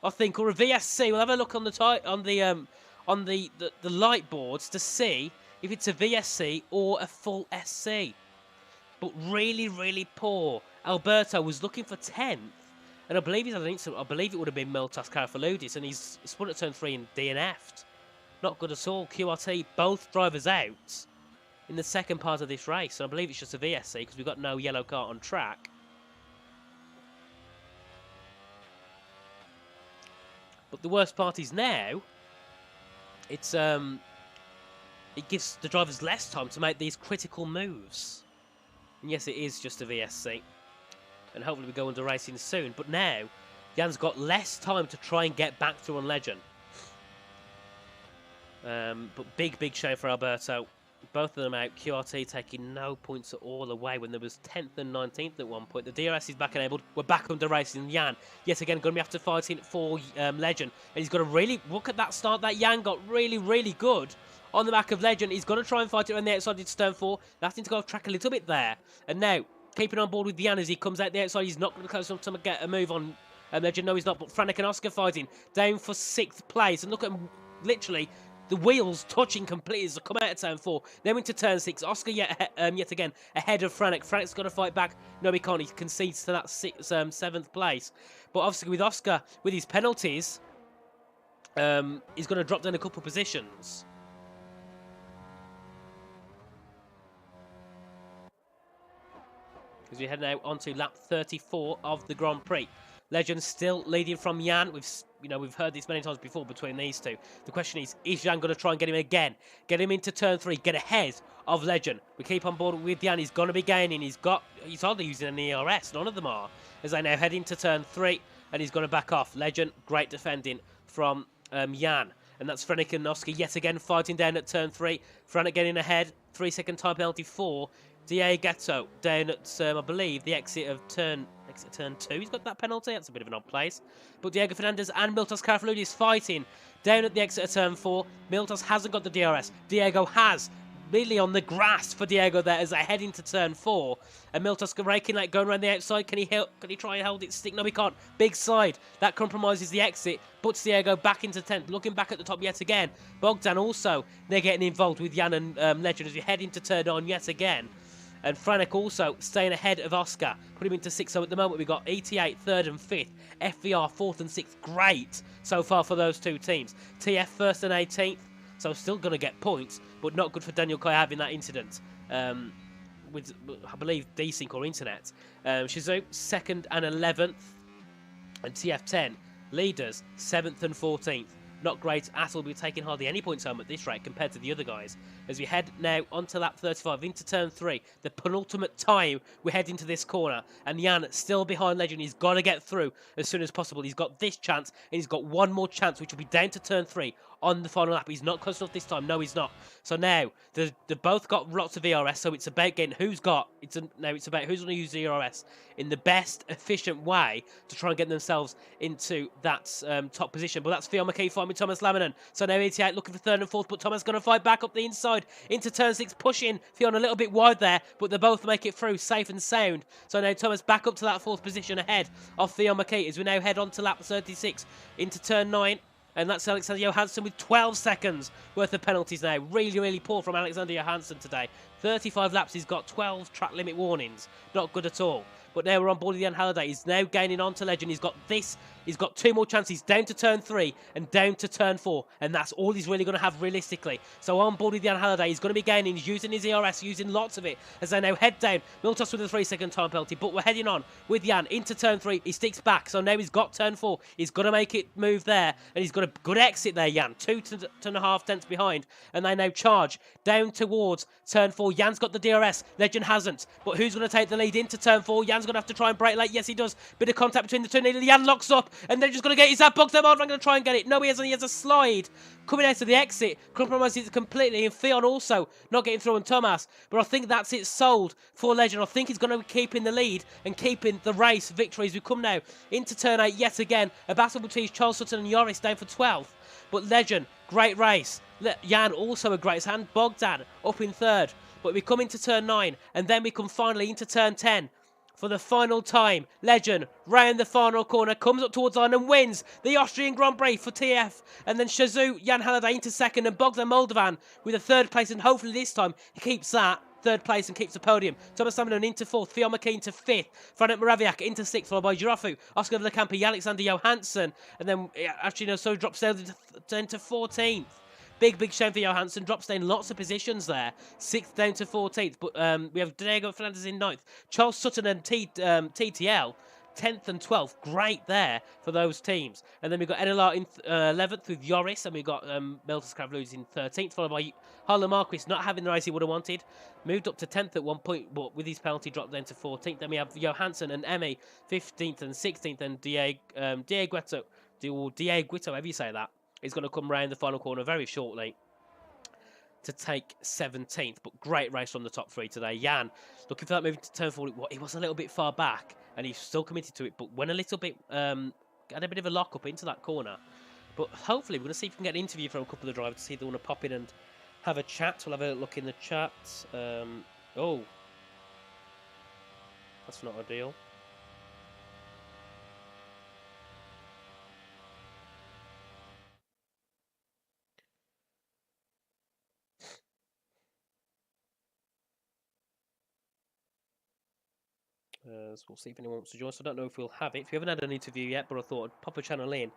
I think, or a VSC. We'll have a look on the light boards to see if it's a VSC or a full SC. But really, really poor. Alberto was looking for 10th, and I believe he's had an incident. I believe it would have been Miltas Karafaloudis, and he's spun at turn 3 and DNF'd. Not good at all. QRT, both drivers out in the second part of this race, and I believe it's just a VSC because we've got no yellow car on track. But the worst part is now, it gives the drivers less time to make these critical moves. And yes, it is just a VSC. And hopefully we go into racing soon. But now, Jan's got less time to try and get back through on Legend. But big shame for Alberto. Both of them out. QRT taking no points at all away when there was 10th and 19th at one point. The DRS is back enabled. We're back under racing. Jan, yet again, going to be after fighting for Legend. And he's got to really look at that start that Jan got really, really good on the back of Legend. He's going to try and fight it on the outside into turn 4. That's to go off track a little bit there. And now, keeping on board with Jan as he comes out the outside. He's not going to close enough to get a move on Legend. No, he's not. But Franek and Oscar fighting down for 6th place. And look at him, literally, the wheels touching completely as they come out of turn 4. Then into turn 6. Oscar yet again ahead of Franek. Franek's got to fight back. No, he can't. He concedes to that 7th place. But obviously with Oscar, with his penalties, he's going to drop down a couple of positions. As we head now onto lap 34 of the Grand Prix. Legend still leading from Jan. We've heard this many times before between these two. The question is Jan going to try and get him again? Get him into turn 3, get ahead of Legend. We keep on board with Jan. He's going to be gaining. He's hardly using an ERS. None of them are. As they now head into turn 3, and he's going to back off. Legend, great defending from Jan. And that's Franek and Oscar yet again fighting down at turn 3. Franek getting ahead. 3-second time penalty for Diego down at, I believe, the exit of turn 2. He's got that penalty. That's a bit of an odd place. But Diego Fernandez and Miltas Karafaloudis fighting down at the exit of turn 4. Miltas hasn't got the DRS. Diego has. Really on the grass for Diego there as they head into turn 4. And Miltas raking, like, going around the outside. Can he try and hold it stick? No, he can't. Big side. That compromises the exit. Puts Diego back into 10th. Looking back at the top yet again. Bogdan also, they're getting involved with Jan and Legend as we head into turn 9 yet again. And Franek also staying ahead of Oscar. Put him into 6th. So at the moment we've got ET8, 3rd and 5th. FVR, 4th and 6th. Great so far for those two teams. TF, 1st and 18th. So still going to get points. But not good for Daniel Kai having that incident. With, I believe, desync or internet. Shizu, 2nd and 11th. And TF10, leaders, 7th and 14th. Not great at all. We're taking hardly any points home at this rate compared to the other guys. As we head now onto lap 35 into turn 3, the penultimate time we head into this corner. And Jan still behind Legend. He's got to get through as soon as possible. He's got this chance and he's got one more chance, which will be down to turn 3 on the final lap. He's not close enough this time. No, he's not. So now they've both got lots of ERS. So it's about getting it's about who's going to use the ERS in the best efficient way to try and get themselves into that top position. But that's Fiona McKee fighting with Thomas Laminen. So now 88 looking for 3rd and 4th, but Thomas going to fight back up the inside into turn 6, pushing Fiona a little bit wide there, but they both make it through safe and sound. So now Thomas back up to that 4th position ahead of Fiona McKee as we now head on to lap 36 into turn 9. And that's Alexander Johansson with 12 seconds worth of penalties now. Really, really poor from Alexander Johansson today. 35 laps, he's got 12 track limit warnings. Not good at all. But now we're on board with Jan Halliday. He's now gaining on to Legend. He's got this. He's got 2 more chances down to turn 3 and down to turn 4. And that's all he's really going to have realistically. So on board with Jan Halliday, he's going to be gaining. He's using his ERS, using lots of it as they now head down. Miltos with a 3-second time penalty. But we're heading on with Jan into turn 3. He sticks back. So now he's got turn 4. He's going to make it move there. And he's got a good exit there, Jan. 2.5 tenths behind. And they now charge down towards turn 4. Jan's got the DRS. Legend hasn't. But who's going to take the lead into turn 4? Jan's going to have to try and break late. Yes, he does. Bit of contact between the two. Jan locks up. And they're just going to get his that box. I'm going to try and get it. No, he hasn't. He has a slide coming out of the exit. Compromises it completely. And Theon also not getting through on Thomas. But I think that's it sold for Legend. I think he's going to be keeping the lead and keeping the race victory as we come now into turn 8 yet again. A battle between Charles Sutton and Yoris down for 12th. But Legend, great race. Jan also a great hand. Bogdan up in 3rd. But we come into turn 9 and then we come finally into turn 10. For the final time, Legend, round the final corner, comes up towards line and wins the Austrian Grand Prix for TF. And then Shazoo, Jan Halliday into 2nd and Bogdan Moldovan with a 3rd place. And hopefully this time he keeps that 3rd place and keeps the podium. Thomas Samanon into 4th, Theon McKean to 5th, Franek Moraviak into 6th, followed by Jirafu, Oscar Villacampi, Alexander Johansson. And then actually, no, so drops down to 14th. Big shame for Johansson. Drops down lots of positions there. 6th down to 14th. But we have Diego Fernandez in 9th. Charles Sutton and TTL 10th and 12th. Great there for those teams. And then we've got NLR in 11th with Yoris. And we've got Meltus Kravluz in 13th. Followed by Harlan Marquis not having the race he would have wanted. Moved up to 10th at one point. But with his penalty dropped down to 14th. Then we have Johansson and Emmy 15th and 16th. And Diego Guito, however you say that, is going to come round the final corner very shortly to take 17th. But great race from the top 3 today. Jan, looking for that moving to turn 4. He was a little bit far back, and he's still committed to it, but went a little bit, had a bit of a lock-up into that corner. But hopefully we're going to see if we can get an interview from a couple of the drivers to see if they want to pop in and have a chat. We'll have a look in the chat. Oh, that's not ideal. So we'll see if anyone wants to join us. I don't know if we'll have it. If you haven't had an interview yet, but I thought I'd pop a channel in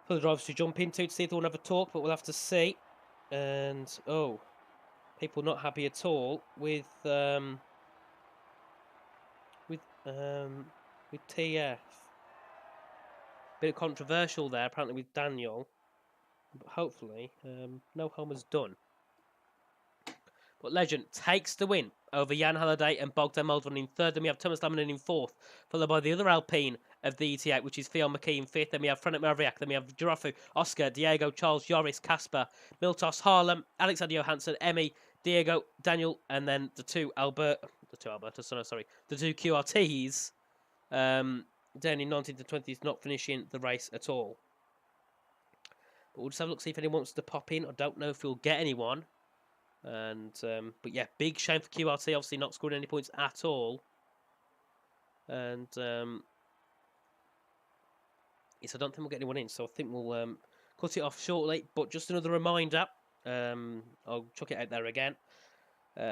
for the drivers to jump into to see if they want to have a talk, but we'll have to see. And, oh, people not happy at all with TF. Bit of controversial there, apparently, with Daniel. But hopefully, no harm was done. But Legend takes the win over Jan Halliday and Bogdan Moldovan in 3rd. Then we have Thomas Lamanen in 4th, followed by the other Alpine of the ET8, which is Theon McKee in 5th. Then we have Franek Mavriak. Then we have Jirafu, Oscar, Diego, Charles, Yoris, Casper, Miltos, Harlem, Alexander Johansson, Emmy, Diego, Daniel, and then the two QRTs, down in 19th and 20th, not finishing the race at all. But we'll just have a look, see if anyone wants to pop in. I don't know if we'll get anyone. And but yeah, big shame for QRT, obviously not scoring any points at all. And yes, I don't think we'll get anyone in, so I think we'll cut it off shortly. But just another reminder, I'll chuck it out there again.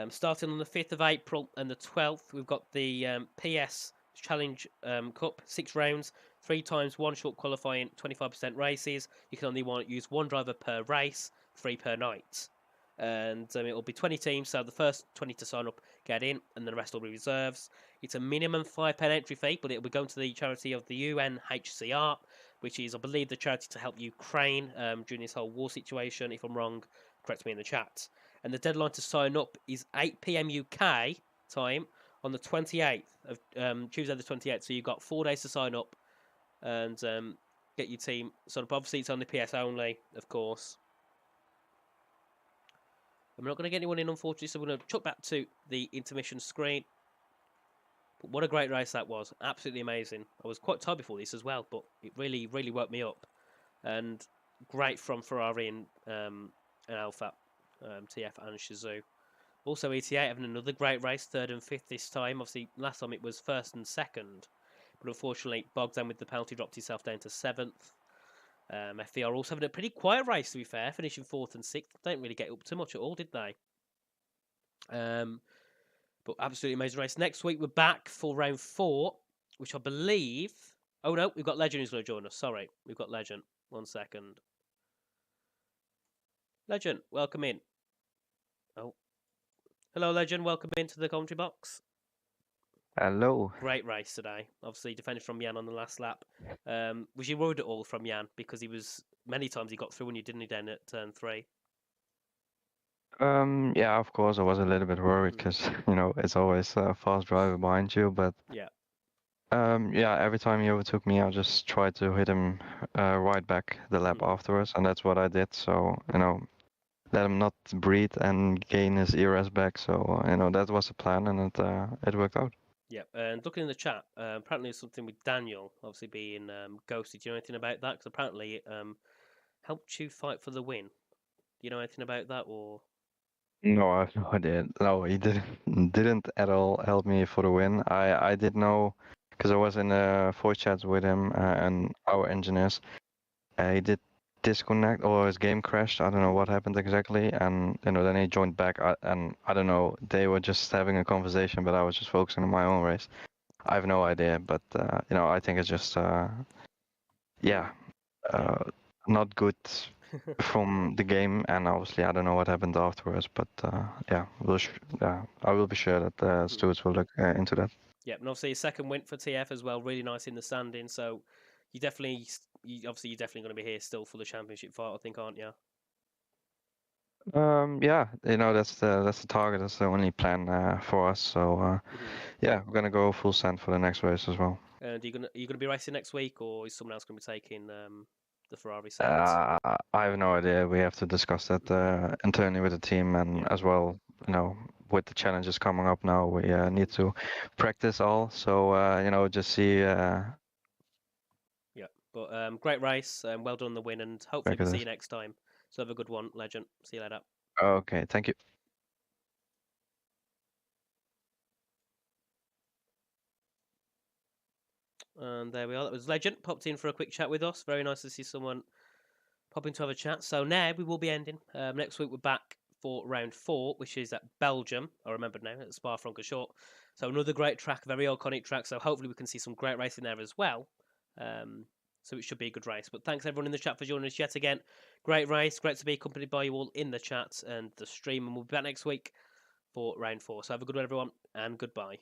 Starting on the 5th of April and the 12th, we've got the PS Challenge Cup, 6 rounds, 3 times 1 short qualifying, 25% races. You can only use 1 driver per race, 3 per night. And it will be 20 teams, so the first 20 to sign up get in, and the rest will be reserves. It's a minimum £5 entry fee, but it will be going to the charity of the UNHCR, which is, I believe, the charity to help Ukraine during this whole war situation. If I'm wrong, correct me in the chat. And the deadline to sign up is 8 PM UK time on the 28th of Tuesday the 28th. So you've got 4 days to sign up and get your team signed up. Obviously, it's on the PS only, of course. I'm not going to get anyone in, unfortunately, so we're going to chuck back to the intermission screen. But what a great race that was. Absolutely amazing. I was quite tired before this as well, but it really, really woke me up. And great from Ferrari and Alpha, TF and Shazoo. Also, ET8 having another great race, 3rd and 5th this time. Obviously, last time it was 1st and 2nd. But unfortunately, Bogdan with the penalty dropped himself down to 7th. FVR also having a pretty quiet race, to be fair, finishing 4th and 6th. Don't really get up too much at all, did they? But absolutely amazing race. Next week we're back for round 4, which I believe. Oh no, we've got Legend who's going to join us. Sorry, we've got Legend. 1 second. Legend, welcome in. Oh, hello, Legend. Welcome into the commentary box. Hello. Great race today. Obviously defended from Jan on the last lap. Was you worried at all from Jan because he was many times he got through when you didn't down at turn 3? Yeah, of course, I was a little bit worried because it's always a fast driver behind you. But Yeah. yeah, every time he overtook me, I just tried to hit him right back the lap afterwards, and that's what I did. So let him not breathe and gain his ERS back. So that was the plan, and it worked out. Yep, and looking in the chat, apparently there's something with Daniel, obviously being ghosted. Do you know anything about that? Because apparently it helped you fight for the win. Do you know anything about that, or? No, I have no idea. No, he didn't at all help me for the win. I did know because I was in a voice chat with him and our engineers. He did disconnect or his game crashed. I don't know what happened exactly, and then he joined back. And I don't know. They were just having a conversation, but I was just focusing on my own race. I have no idea, but I think it's just yeah, not good from the game, and obviously I don't know what happened afterwards, but yeah, I will be sure that stewards will look into that. Yep, and obviously a second win for TF as well, really nice in the standing. So you're definitely going to be here still for the championship fight, I think, aren't you? Yeah, that's the target. That's the only plan for us. So yeah, we're gonna go full send for the next race as well. And are you gonna be racing next week, or is someone else going to be taking the Ferrari seat? I have no idea. We have to discuss that internally with the team, and as well, with the challenges coming up now, we need to practice all. So just see. Yeah, but great race, well done on the win, and hopefully we'll see you next time. So have a good one, Legend. See you later. Okay, thank you. And there we are. That was Legend. Popped in for a quick chat with us. Very nice to see someone pop in to have a chat. So now we will be ending. Next week we're back for round 4, which is at Belgium. I remember now, at Spa-Francorchamps. So another great track, very iconic track. So hopefully we can see some great racing there as well. So it should be a good race. But thanks everyone in the chat for joining us yet again. Great race. Great to be accompanied by you all in the chat and the stream. And we'll be back next week for round 4. So have a good one, everyone, and goodbye.